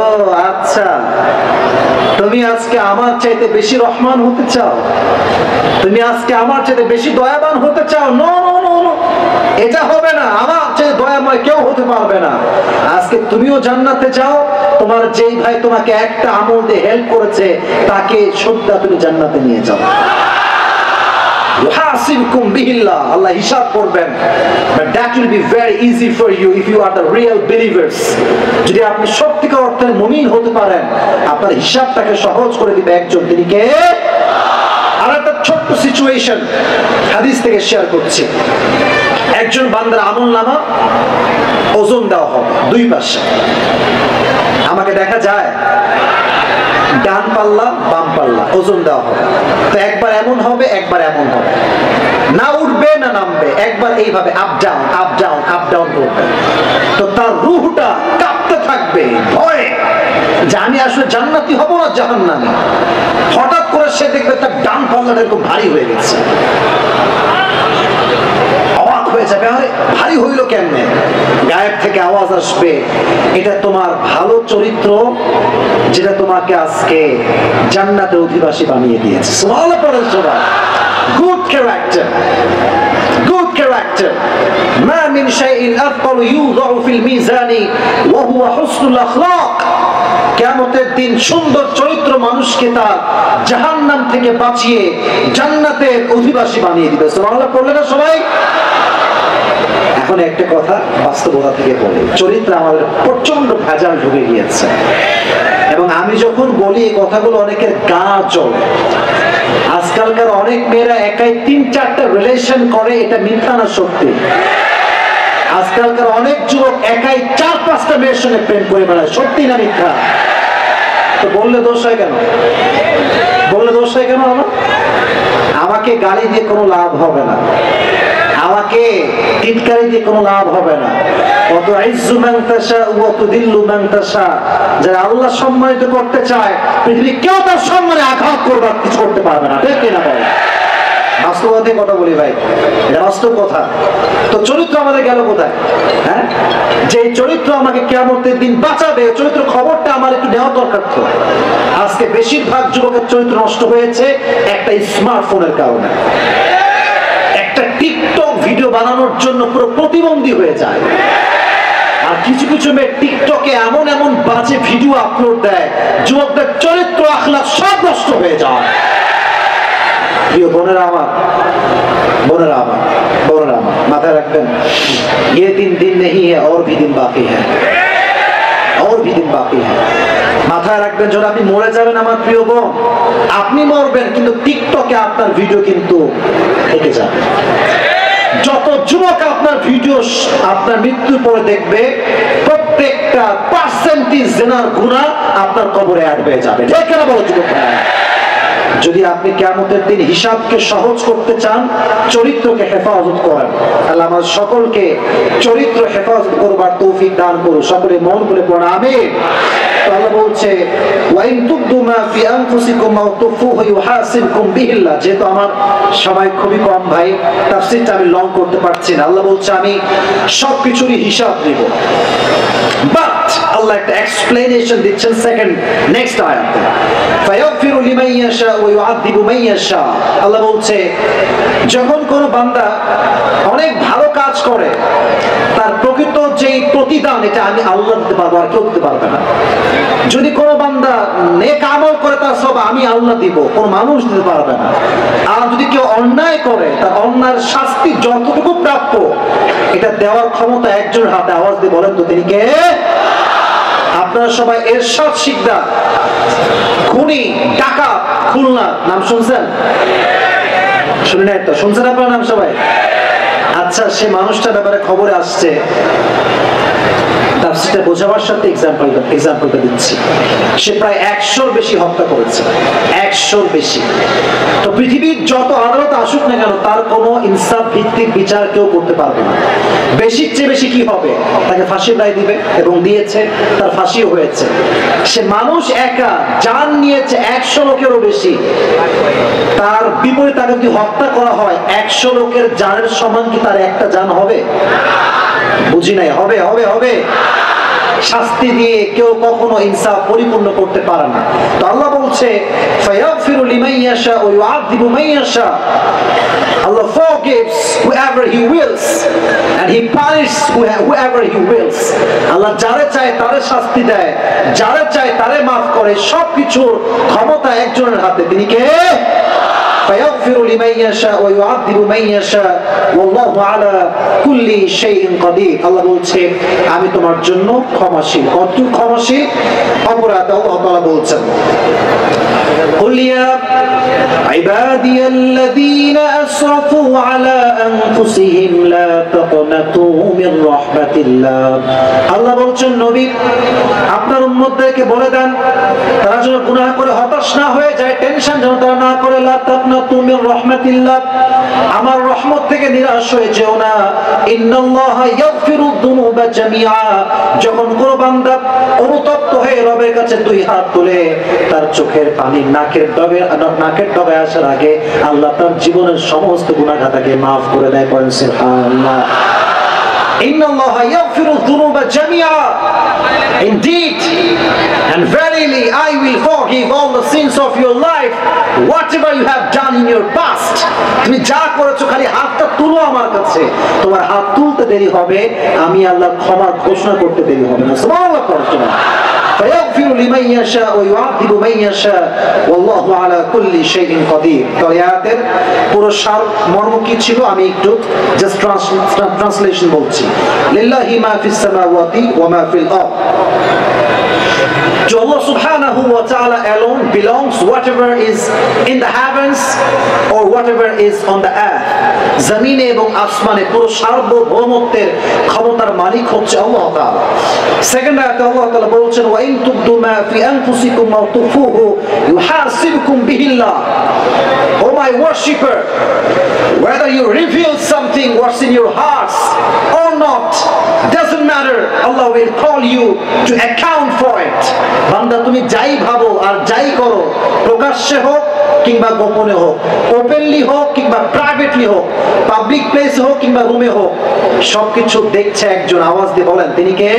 Speaker 1: আচ্ছা, তুমি আজকে আমার চাইতে বেশি রহমান হতে চাও, তুমি আজকে আমার চাইতে বেশি দয়াবান হতে চাও? নো নো নো নো, এটা হবে না, আমার চাইতে দয়াময় কেউ হতে পারবে না। আজকে তুমিও জান্নাতে যাও, তোমার যেই ভাই তোমাকে একটা আমল দিয়ে হেল্প করেছে, তাকে সত্যি তুমি জান্নাতে নিয়ে যাও। يحاسبكم به الله, আল্লাহ হিসাব করবেন, but that will be very easy for you if you are the real believers. যদি আপনি সত্যিকার অর্থে মুমিন হতে পারেন, আপনার হিসাবটাকে সহজ করে দিবে একজন, তিনি কে? আর একটা ছোট্ট সিচুয়েশন হাদিস থেকে শেয়ার করছি। একজন বান্দার আমলনামা ওজন দেওয়া হবে দুই পাশে, আমাকে দেখা যায় ডান পাল্লা বাম পাল্লা ওজন দেওয়া হবে। তো একবার এমন হবে, একবার এমন হবে, না উঠবে না নামবে, একবার এইভাবে up down up down up down করবে। তো তার রূহটা কাঁপতে থাকবে ভয়ে যে আমি আসলে জান্নাতি হব না জাহান্নামী। হঠাৎ করে সে দেখবে তার ডান পাল্লাটা এরকম ভারী হয়ে গেছে, অবাক হয়ে যাবে, আরে ভারী হইল কেমনে? গায়েব থেকে আওয়াজ আসবে, এটা তোমার ভালো চরিত্র, যেটা তোমাকে আজকে জান্নাতের অধিবাসী বানিয়ে দিয়েছে। সুবহানাল্লাহ পড়েন সবাই। Good character, good character. মা মিন শাইইন আফদালু ইউযাউ ফিল মিজানি ওয়া হুয়া হুসনুল আখলাক। কিয়ামতের দিন সুন্দর চরিত্র মানুষকে তার জাহান্নাম থেকে বাঁচিয়ে জান্নাতের অধিবাসী বানিয়ে দিবে। সুবহানাল্লাহ পড়লেন না সবাই? এখন একটা কথা বাস্তবতা থেকে বলি, চরিত্র আমাদের প্রচন্ড ভেজাল ঢুকে গিয়েছে, এবং আমি যখন বলি এই কথাগুলো অনেকের গা জ্বলে। আজকালকার অনেক মেয়েরা একাই 3-4টা রিলেশন করে, এটা মিথ্যা না সত্যি? আজকালকার অনেক যুবক একাই 4-5টা মেয়ের সঙ্গে প্রেম করে বেড়ায়, সত্যি না মিথ্যা? তো বললে দোষ হয় কেন? বললে দোষ হয় কেন? আমাকে গালি দিয়ে কোনো লাভ হবে না, আমাকে টিটকারি দিয়ে কোনো লাভ হবে না। কত ইজ্জু মান তাশা ওয়া তুদিল্লু মান তাশা, যারা আল্লাহ সম্মানিত করতে চায়, পৃথিবী কেউ তার সম্মানে আঘাত করবার কিছু করতে পারবে না, ঠিক কিনা ভাই? বাস্তবতায় কথা বলি ভাই, এটা বাস্তব কথা। তো চরিত্র আমাদের গেল কোথায়? হ্যাঁ, যে চরিত্র আমাকে কিয়ামতের দিন বাঁচাবে, চরিত্র খবরটা আমার একটু নেওয়া দরকার। তো আজকে বেশিরভাগ যুবকের চরিত্র নষ্ট হয়েছে একটা স্মার্টফোনের কারণে। একটা টিকটক ভিডিও বানানোর জন্য পুরো প্রতিবন্ধী হয়ে যায়, আর কিছু কিছু মেয়ে টিকটকে এমন এমন বাজে ভিডিও আপলোড দেয়, যুবকদের চরিত্র আখলাক সব নষ্ট হয়ে যায়। প্রিয় বোনেরা আমার, বোনেরা আমার, বোনেরা আমার, মাথায় রাখবেন, ये दिन नहीं है और भी दिन बाकी है, और भी दिन बाकी है। মাথায় রাখবেন, যখন আপনি মরে যাবেন আমার প্রিয় বোন, আপনি মরবেন কিন্তু টিকটকে আপনার ভিডিও কিন্তু থেকে যাবে। যত যুবক আপনার ভিডিও আপনার মৃত্যুর পরে দেখবে, প্রত্যেকটা কোটি জিনার গুনাহ আপনার কবরে অ্যাড হয়ে যাবে। ঠিক কিনা বলো যুবক ভাই? যদি আপনি কিয়ামতের দিন হিসাবকে সহজ করতে চান, চরিত্রকে হেফাজত করেন। আল্লাহ আমাদের সকলকে চরিত্র হেফাজত করবার তৌফিক দান করুন। সকলে মন খুলে পড়ুন আমিন। আল্লাহ বলছে ওয়াইন তুবদু মা ফি আনফুসিকুম আও তুফুহু ইউহাসিবকুম বিহিল্লাহ। যেহেতু আমার সময় খুবই কম ভাই, তাফসীরটা আমি লং করতে পারছি না। আল্লাহ বলছে আমি সবকিছুরই হিসাব নিব। বাট আল্লাহ একটা এক্সপ্লেনেশন দিচ্ছেন সেকেন্ড নেক্সট আয়াতে, ফায়াগফিরু লিমান ইয়াশা ওয়া ইউআযযিবু মান ইয়াশা। আল্লাহ বলছে যখন কোন বান্দা অনেক ভালো কাজ করে, তার প্রকৃত যেই প্রতিদান এটা আমি আল্লাহ দিতে পারবো, আর কেউ দিতে পারবে না। যদি কোনো বান্দা নেক আমল করে তার সব আমি আল্লাহ দিব, কোন মানুষ দিতে পারবে না। আর যদি কেউ অন্যায় করে, তার অন্যায়ের শাস্তি যতটুকু প্রাপ্য এটা দেওয়ার ক্ষমতা একজনের হাতে। আওয়াজ দিয়ে বলেন তো তিনি কে? আপনারা সবাই এরশাদ শিকদার, খুনি, ডাকাত, খুলনা নাম শুনছেন? শুনে নাই তো? শুনছেন আপনার নাম সবাই? আচ্ছা, সে মানুষটার ব্যাপারে খবরে আসছে, তাফসীরটা বোঝাবার সাথে এক্সাম্পলটা দিচ্ছি। সে প্রায় 100-র বেশি হত্যা করেছে, 100-র বেশি। তো পৃথিবীর যত আদালত আসুক না কেন, তার কোনো ইনসাফ ভিত্তিক বিচার কেউ করতে পারবে না। বেশির চেয়ে বেশি কি হবে? তাকে ফাঁসির রায় দিবে, এবং দিয়েছে, তার ফাঁসিও হয়েছে। সে মানুষ একা জান নিয়েছে 100 লোকেরও বেশি। তার বিপরীতে তাকে যদি হত্যা করা হয়, 100 লোকের জানের সমান কি তার একটা জান হবে? বুঝি নাই। হবে হবে হবে। শাস্তি দিয়ে কেউ কখনো ইনসাফ পরিপূর্ণ করতে পারে না। তো আল্লাহ বলছে ফায়াগফিরু লিমান ইয়াশা ওয়া ইউআযযিবু মান ইয়াশা। Allah forgives whoever he wills and he punishes whoever he wills. আল্লাহ যারে চায় তারে শাস্তি দেয়, যারে চায় তারে মাফ করে। সবকিছুর ক্ষমতা একজনের হাতে। তিনি কে? فيغفر لمن يشاء ويعذب من يشاء والله على كل شيء قدير। আল্লাহ বলছে আমি তোমার জন্য ক্ষমাশীল। কত ক্ষমাশীল? অপরাধ আল্লাহ তাআলা বলছেন قل يا عبادي الذين أسرفوا على أنفسهم لا تقنطوا من رحمة الله। আল্লাহ বলছেন নবী আপনার উম্মতদেরকে বলে দেন তারা যেন গুনাহ করে হতাশ না হয়ে যায়, টেনশন যেন তারা না করে। লা তাকনাতু মির রাহমাতিল্লাহ, আমার রহমত থেকে নিরাশ হয়ে যেও না। ইন্নাল্লাহা ইয়াগফিরু যুনুবা জামিআ, যখন কোন বান্দা অনুতপ্ত হয়ে রবের কাছে দুই হাত তুলে, তার চোখের পানি নাকের ডগায় আসার আগে আল্লাহ তার জীবনের সমস্ত গুনাহ খাতাকে মাফ করে দেয়। পড়েন সুবহানাল্লাহ। ইন্নাল্লাহা ইয়াগফিরু যুনুবা জামিআ, indeed and verily I will forgive all the sins of your life, whatever you have done in your past. তুমি যা করেছো খালি হাতটা তুলো আমার কাছে। তোমার হাত তুলতে দেরি হবে, আমি আল্লাহ ক্ষমা ঘোষণা করতে দেরি হবে না। সুবহানাল্লাহ। পড়ছো না? فيغفر لمن يشاء ويعذب من يشاء والله على كل شيء قدير। তো আয়াতের পুরো সার মর্ম কি ছিল আমি একটু জাস্ট ট্রান্সলেশন বলছি। লিল্লাহি মা ফিস সামাওয়াতি ওয়া মা ফিল আরদ। To Allah subhanahu wa ta'ala alone belongs whatever is in the heavens or whatever is on the earth. জমিনে এবং আসমানে পুরো সার্বভৌমত্বের ক্ষমতার মালিক হচ্ছে আল্লাহ তাআলা। সেকেন্ড আয়াতে আল্লাহ তাআলা বলছেন ওয়া ইন তুবদু মা ফি আনফুসিকুম আও তুফুহু ইউহাসিবকুম বিহিল্লাহ। O my worshipper, whether you reveal something what's in your hearts or not, doesn't matter. Allah will call you to account for it. বান্দা তুমি যাই ভাবো আর যাই করো, প্রকাশ্যে হোক কিংবা গোপনে হোক, ওপেনলি হোক কিংবা প্রাইভেটলি হোক, পাবলিক প্লেসে হোক কিংবা রুমে হোক, সবকিছু দেখছে একজন। আওয়াজ দিয়ে বলেন তিনি কে?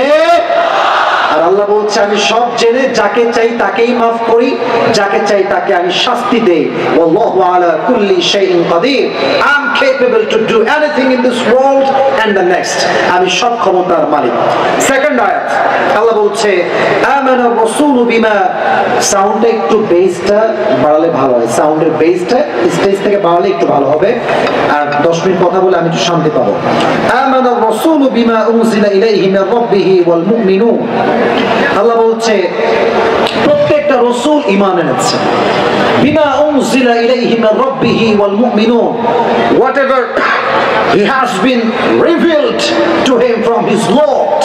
Speaker 1: আর আল্লাহ বলছে আমি সব জেনে যাকে চাই তাকেই মাফ করি, যাকে চাই তাকে আমি শাস্তি দেই। ওয়াল্লাহু আলা কুল্লি শাইইন Kadir. I am capable to do anything in this world and the next. আমি সব ক্ষমতার মালিক। সেকেন্ড আয়াত আল্লাহ বলছে আমানা রাসূলু বিমা। সাউন্ডটা একটু বেসটা বাড়ালে ভালো হয়, সাউন্ডের বেসটা স্টেজ থেকে বাড়ালে একটু ভালো হবে। আর 10 মিনিট কথা বলে আমি একটু শান্তি পাবো। আমানা রাসূলু বিমা উনজিলা ইলাইহি মির রাব্বিহি ওয়াল মুমিনুন। আল্লাহ বলছে প্রত্যেকটা রাসূল ঈমান এনেছে। বিমা উনজিলা ইলাইহি মির রাব্বিহি ওয়াল মুমিনুন, whatever he has been revealed to him from his Lord,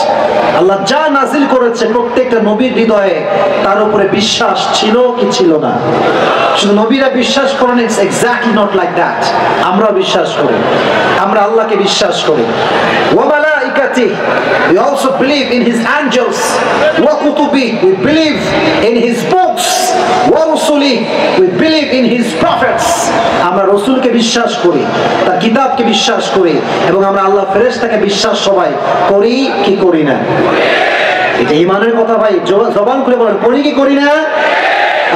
Speaker 1: আল্লাহ যা নাজিল করেছে প্রত্যেকটা নবীর হৃদয়ে তার উপরে বিশ্বাস ছিল কি ছিল না? শুধু নবীরা বিশ্বাস করেন, it's exactly not like that. আমরা বিশ্বাস করি, আমরা আল্লাহকে বিশ্বাস করি। ওয়া মালাইকাতিহি, we also believe in his angels. ওয়া কুতুবিহি, we believe in his books. ওয়া রুসুলিহি, we believe in his prophets. আমরা রাসূলকে বিশ্বাস করি, তার কিতাবকে বিশ্বাস করি, এবং আমরা আল্লাহ ফেরেশতাকে বিশ্বাস সবাই করি কি করি না? এটা ঈমানের কথা ভাই, জবান খুলে বলেন, করি কি করি না?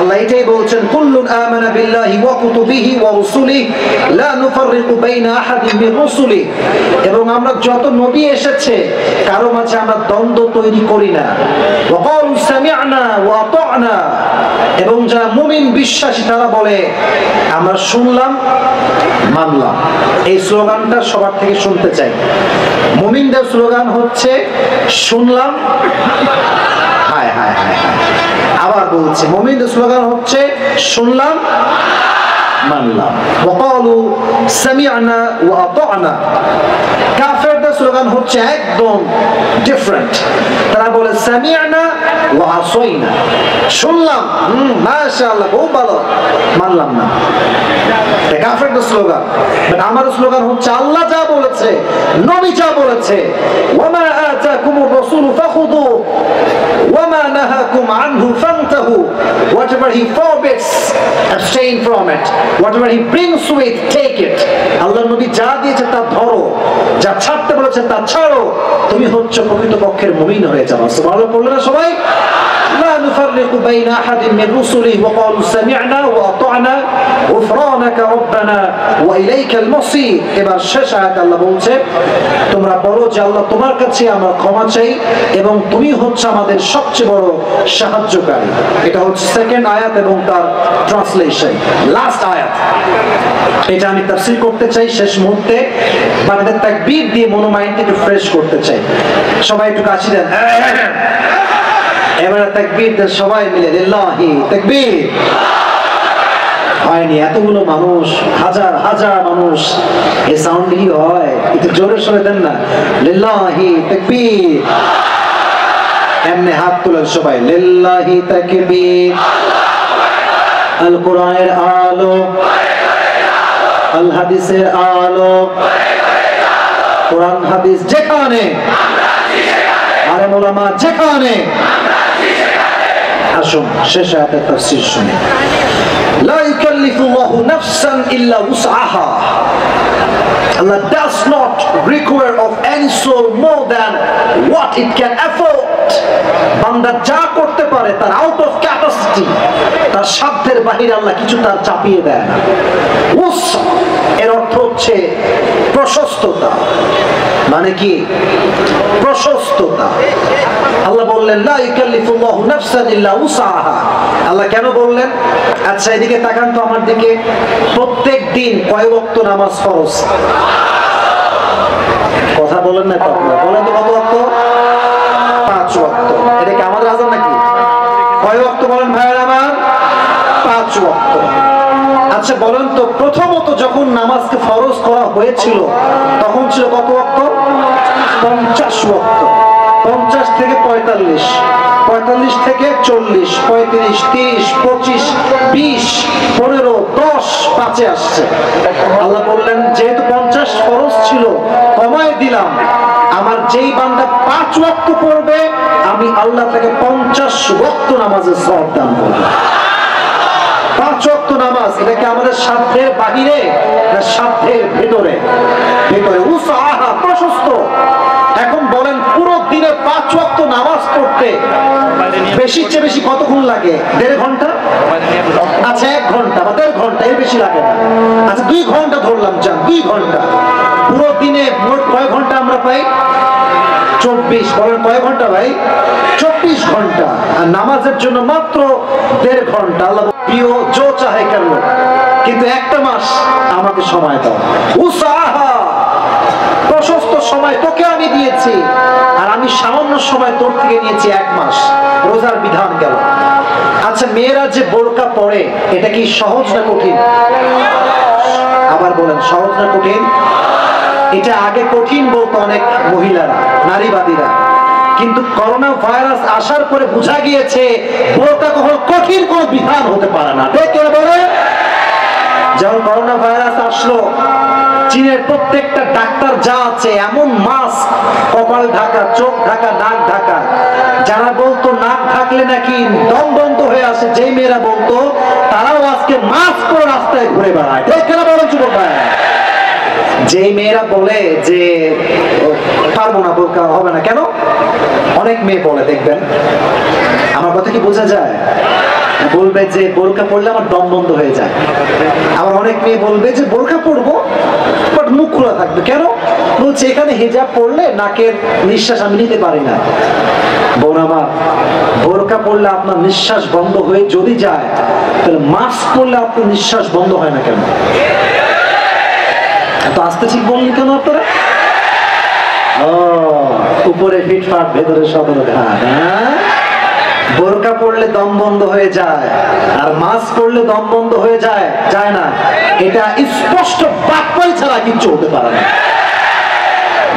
Speaker 1: আল্লাহ এটাই বলছেন, কুল্লুন আমানা বিল্লাহি ওয়া কুতুবিহি ওয়া রুসুলিহি লা নুফাররিকু বাইনা আহাদিন মির রুসুলিহি, এবং আমরা যত নবী এসেছে কারো মাঝে আমরা দ্বন্দ্ব তৈরি করি না। ওয়া ক্বালু সামি'না ওয়া আতা'না, এবং যারা মুমিন বিশ্বাসী তারা বলে আমরা শুনলাম মানলাম। এই স্লোগানটা সবার থেকে শুনতে চাই। মুমিনদের স্লোগান হচ্ছে শুনলাম, হায় হায় হায়। আবার বলছে, মুমিনদের স্লোগান হচ্ছে শুনলাম মানলাম। ওয়াকালু সামি'না ওয়া আতা'না। কাফেরদের স্লোগান হচ্ছে একদম ডিফারেন্ট। তারা বলে সামি'না ওয়া আসাইনা, শুনলাম মাশাআল্লাহ খুব ভালো, মানলাম না। এটা কাফেরদের স্লোগান। বাট আমার স্লোগান হচ্ছে আল্লাহ যা বলেছে, নবী যা বলেছে, ওয়া মা আতাকুমুর রাসূলু ফাখুযু ওয়া মা নাহাকুম আনহু ফান্তাহু, whatever he forbids abstain from it, whatever he brings with take it. আল্লাহর নবী যা দিয়েছে তা ধরো, যা ছাড়তে বলেছে তা ছাড়ো, তুমি হচ্ছে প্রকৃতপক্ষের মুমিন হয়ে যাও। সুবহানাল্লাহ বললেন না সবাই? لا نفرق بين أحد من رسله وقالوا سمعنا وأطعنا غفرانك ربنا وإليك المصير। এবার শেষ আয়াতে আল্লাহ বলছে, তোমরা বলো যে আল্লাহ তোমার কাছে আমরা ক্ষমা চাই এবং তুমি হচ্ছে আমাদের সবচেয়ে বড় সাহায্যকারী। এটা হচ্ছে সেকেন্ড আয়াত এবং তার ট্রান্সলেশন, লাস্ট আয়াত। এটা আমি তাফসীর করতে চাই শেষ মুহূর্তে, বাংলাদেশ তাকবীর দিয়ে মনোমাইন্ড একটু ফ্রেশ করতে চাই। সবাই একটু কাশি দেন। এবারে তাকবীর দেন সবাই মিলে, লিল্লাহি তাকবীর। হয়নি, এতগুলো মানুষ, হাজার হাজার মানুষ, এই সাউন্ড কি হয়? একটু জোরে সরে দেন না, লিল্লাহি তাকবীর। এমনি হাত তুলেন সবাই, লিল্লাহি তাকবীর। আল কোরআনের আলো, আল হাদিসের আলো, কোরআন হাদিস যেখানে, আলেম ওলামা যেখানে। আসুন শেষ আয়াতের তাফসীর শুনি। লা ইউকাল্লিফুল্লাহু নাফসান ইল্লা উসআহা। Allah does not require of any soul more than what it can afford. বান্দা যা করতে পারে তার আউট অফ ক্যাপাসিটি, তার সাধ্যের বাহিরে আল্লাহ কিছু তার চাপিয়ে দেয় না। উসআ এর অর্থ হচ্ছে প্রশস্ততা। মানে কি? প্রশস্ততা। আল্লাহ বললেন লা ইউকাল্লিফুল্লাহু নাফসান ইল্লা উসআহা। আল্লাহ কেন বললেন? আচ্ছা এদিকে তাকান তো আমার দিকে। প্রত্যেক দিন কয় ওয়াক্ত নামাজ ফরজ? কথা বলেন না তো আপনারা, বলেন তো কত ওয়াক্ত? 5 ওয়াক্ত। এটা কি আমাদের আযান নাকি? কয় ওয়াক্ত বলেন ভাইরা আমার? 5 ওয়াক্ত। আচ্ছা বলেন তো, প্রথমত যখন নামাজকে ফরজ করা হয়েছিল তখন ছিল কত ওয়াক্ত? 50 ওয়াক্ত। 50 থেকে 45, 45 থেকে 40, 35, 30, 25, 20, 15, 10, 5-এ আসছে। আল্লাহ বললেন যেহেতু 50 ফরজ ছিল কমায় দিলাম, আমার যেই বান্দা 5 ওয়াক্ত পড়বে আমি আল্লাহ তাকে 50 ওয়াক্ত নামাজের সওয়াব দান করব। 5 ওয়াক্ত নামাজ, এটা কি আমাদের সাধ্যের বাহিরে না সাধ্যের ভিতরে? ভিতরে। উসআহা, প্রশস্ত। এখন বলেন পুরো দিনে 5 ওয়াক্ত নামাজ পড়তে বেশির চেয়ে বেশি কতক্ষণ লাগে? 1.5 ঘন্টা? আচ্ছা 1 ঘন্টা বা 1.5 ঘন্টা, এর বেশি লাগে না। আচ্ছা 2 ঘন্টা ধরলাম, যান 2 ঘন্টা। পুরো দিনে মোট কয় ঘন্টা আমরা পাই? 24। বলেন কয় ঘন্টা ভাই? 24 ঘন্টা। আর নামাজের জন্য মাত্র 1.5 ঘন্টা। আল্লাহ প্রিয় জো চাহে কেন, কিন্তু একটা মাস আমাকে সময় দাও। উসআহা, প্রশস্ত সময় তোকে আমি দিয়েছি, আর আমি সামান্য সময় তোর থেকে নিয়েছি 1 মাস। রোজার বিধান গেল। আচ্ছা মেয়েরা যে বোরকা পরে এটা কি সহজ না কঠিন? আবার বলেন সহজ না কঠিন? এটা আগে কঠিন বলতো অনেক মহিলারা, নারীবাদীরা, কিন্তু করোনা ভাইরাস আসার পরে বোঝা গিয়েছে বোরকা কখনো কঠিন কোনো বিধান হতে পারে না। ঠিক কে বলে? যখন করোনা ভাইরাস আসলো, চীনের প্রত্যেকটা ডাক্তার যা আছে এমন মাস্ক, কপাল ঢাকা, চোখ ঢাকা, নাক ঢাকা, যারা বলতো নাক ঢাকলে নাকি দম বন্ধ হয়ে আসে, যেই মেয়েরা বলতো তারাও আজকে মাস্ক পরে রাস্তায় ঘুরে বেড়ায়। ঠিক কেন বলো যুবক ভাই? যেই মেয়েরা বলে যে পারবো না, বোরকা হবে না, কেন? অনেক মেয়ে বলে, দেখবেন আমার কথা কি বোঝা যায়, বলবে যে বোরকা পড়লে আমার দম বন্ধ হয়ে যায়। আবার অনেক মেয়ে বলবে যে বোরকা পরবো বাট মুখ খোলা থাকবে, কেন? বলছে এখানে হিজাব পড়লে নাকের নিঃশ্বাস আমি নিতে পারি না। বোন আমার, বোরকা পড়লে আপনার নিঃশ্বাস বন্ধ হয়ে যদি যায়, তাহলে মাস্ক পড়লে আপনার নিঃশ্বাস বন্ধ হয় না কেন? তো আস্তে ঠিক বললেন কেন আপনারা? উপরে ফিটফাট, ভেতরে সদর ঘাট। বোরকা পড়লে দম বন্ধ হয়ে যায় আর মাস্ক পড়লে দম বন্ধ হয়ে যায়, যায় না। এটা স্পষ্ট বাক্যই ছাড়া কিচ্ছু হতে পারে না।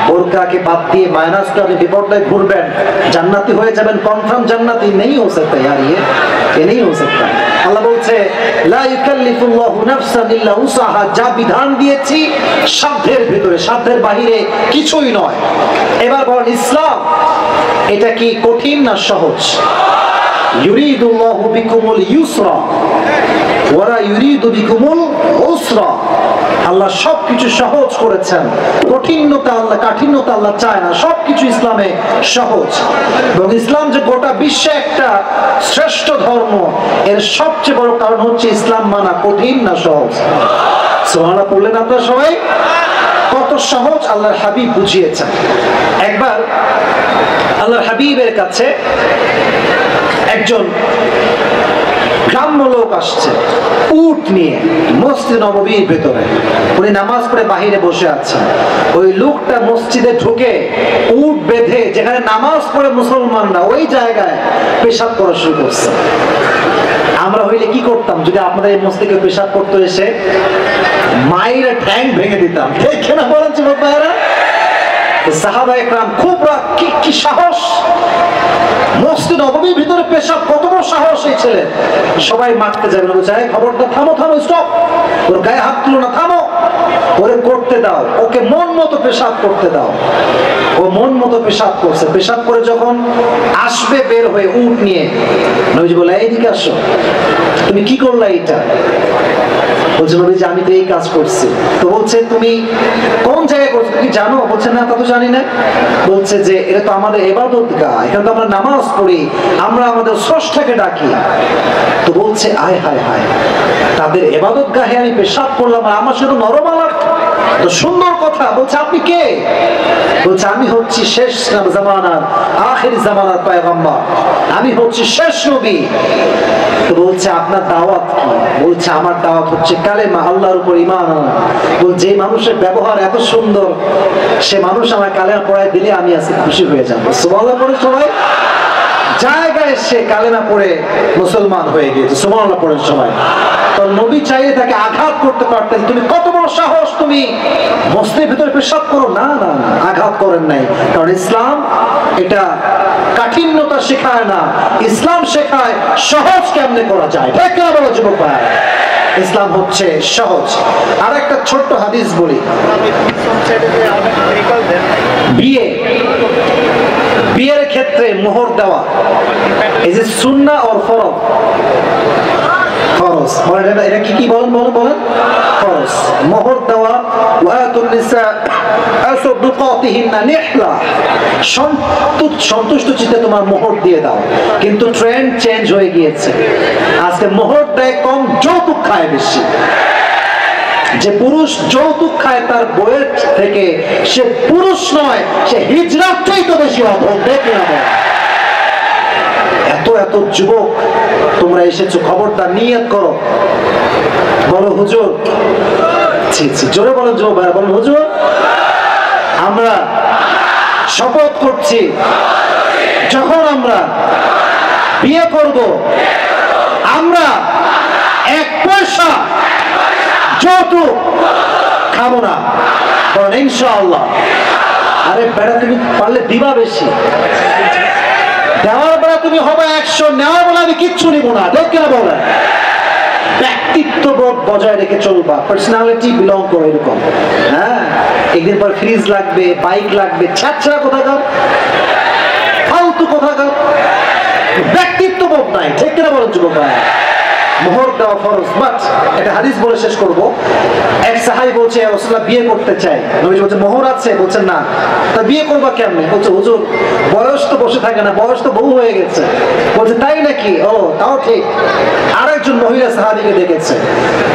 Speaker 1: বোরকাকে বাদ দিয়ে মাইনাস করে আপনি বিপর্যয় ঘুরবেন, জান্নাতি হয়ে যাবেন, কনফার্ম জান্নাতি নেই हो सकता यार, ये नहीं हो सकता। আল্লাহ বলছে লা ইউকাল্লিফুল্লাহু নাফসান ইল্লা উসাহা, যা বিধান দিয়েছি সাধ্যের ভিতরে, সাধ্যের বাইরে কিছুই নয়। এবার বলেন ইসলাম এটা কি কঠিন না সহজ? ইউরিদুল্লাহু বিকুমুল ইউসরা ওয়া লা ইউরিদু বিকুমুল উসরা। আল্লাহ সবকিছু সহজ করেছেন, কাঠিন্যতা আল্লাহ চায় না, সবকিছু ইসলামে সহজ। এবং ইসলাম যে গোটা বিশ্বে একটা শ্রেষ্ঠ ধর্ম, এর সবচেয়ে বড় কারণ হচ্ছে ইসলাম মানা কঠিন না সহজ। সুবহানাল্লাহ বললেন আপনারা সবাই? কত সহজ আল্লাহর হাবিব বুঝিয়েছেন। একবার আল্লাহর হাবিবের কাছে একজন গ্রাম্য লোক আসছে উট নিয়ে মসজিদ নববীর ভেতরে, উনি নামাজ পড়ে বাহিরে বসে আছেন। ওই লোকটা মসজিদে ঢুকে উট বেঁধে যেখানে নামাজ পড়ে মুসলমানরা, ওই জায়গায় পেশাব করা শুরু করছে। আমরা হইলে কি করতাম? যদি আপনাদের এই মসজিদে পেশাব করতে এসে মায়ের ঠ্যাং ভেঙে দিতাম। ঠিক না বলেন যুবক ভাইরা? সাহাবায়ে কেরাম খুব কি সাহস! মসজিদ নববীর ভিতরে পেশাব, কত বড় সাহস এই ছেলে! সবাই মারতে যাবে, খবরটা থামো, স্টপ, ওর গায়ে হাত তুলো না, থামো, ওরে করতে দাও, ওকে মন মতো পেশাব করতে দাও। ও মন মতো পেশাব করছে। পেশাব করে যখন আসবে বের হয়ে উট নিয়ে, নবীজি বলে এইদিকে আসো, তুমি কি করলা এটা? বলছে নবীজি আমি তো এই কাজ করছি। তো বলছে তুমি কোন জায়গায় করছো, তুমি জানো? বলছে না, তা তো জানি না। বলছে যে এটা তো আমাদের ইবাদত গাহ, এখানে তো আমরা নামাজ পড়ি, আমরা আমাদের স্রষ্টাকে ডাকি। তো বলছে আয় হায় হায়, তাদের ইবাদত গাহে আমি পেশাব করলাম আর আমার সাথে নরম আলাপ, তো সুন্দর কথা। বলছে আপনি কে? বলছে আমি হচ্ছি শেষ জামানার, আখির জামানার পয়গম্বর, আমি হচ্ছি শেষ নবী। তো বলছে আপনার দাওয়াত কি? বলছে আমার দাওয়াত হচ্ছে কালেমা, আল্লাহর উপর ঈমান আনা। বলছে যে মানুষের ব্যবহার এত সুন্দর, সে মানুষ আমার কালেমা পড়ায় দিলে আমি আজকে খুশি হয়ে যাবো। সুবহানাল্লাহ পড়ে সবাই। জায়গায় সে কালেমা পড়ে মুসলমান হয়ে গিয়েছে। সুবহানাল্লাহ পড়েন সবাই। তো নবী চাইলে তাকে আঘাত করতে পারতেন, তুমি কত বড় সাহস, তুমি মসজিদের ভিতরে পেশাব করো। না না না, আঘাত করেন নাই, কারণ ইসলাম এটা কাঠিন্যতা শেখায় না, ইসলাম শেখায় সহজ কেমনে করা যায়। ঠিক না বলো যুবক ভাই? ইসলাম হচ্ছে সহজ। আর একটা ছোট্ট হাদিস বলি। বিয়ের ক্ষেত্রে মোহর দেওয়া, এই যে সুন্নাহ আর ফরজ, ফরজ এটা কি বলেন? বলেন ফরজ। মোহর দেওয়া, ওয়াতুন নিসা আসদুকাতিহিন্না নিহলা, সন্তুষ্ট চিত্তে তোমার মোহর দিয়ে দাও। কিন্তু ট্রেন্ড চেঞ্জ হয়ে গিয়েছে, আজকে মোহর দেয় কম, যৌতুক খায় বেশি। যে পুরুষ যৌতুক খায় তার বইয়ের থেকে, সে পুরুষ নয়, সে হিজরার চাইতে বেশি অধম। দেখি না এত যুবক তোমরা এসেছো, খবরদার নিয়ত করো, বলো হুজুর, জোরে বলো যুবক ভাই, বলো হুজুর আমরা শপথ করছি যখন আমরা বিয়ে করব আমরা এক পয়সা যৌতুক খাবো না, বলেন ইনশাআল্লাহ। আরে বেটা তুমি পারলে দিবা বেশি, দেওয়ার বেলা তুমি হবে 100, নেওয়ার বেলা আমি কিচ্ছু নিব না, ঠিক কিনা বলেন? ব্যক্তিত্ববোধ বজায় রেখে চলবা, পার্সোনালিটি বিলং করে এরকম। হ্যাঁ, একদিন পর ফ্রিজ লাগবে, বাইক লাগবে, ছাড়ছাড়া কোথাকার, ফালতু কোথাকার, ব্যক্তিত্ববোধ নাই, ঠিক কিনা বলেন যুবক ভাই? মোহর দেওয়া ফরজ। বাট একটা হাদিস বলে শেষ করব। এক সাহাবী বলছে, ইয়া রাসূলুল্লাহ বিয়ে করতে চাই। নবীজি বলছে মোহর আছে? বলছেন না। তা বিয়ে করবা কেমনে? বলছে হুজুর বয়স তো বসে থাকে না, বয়স তো বহু হয়ে গেছে। বলছে তাই নাকি? ও তাও ঠিক। আরেকজন মহিলা সাহাবীকে দেখেছে,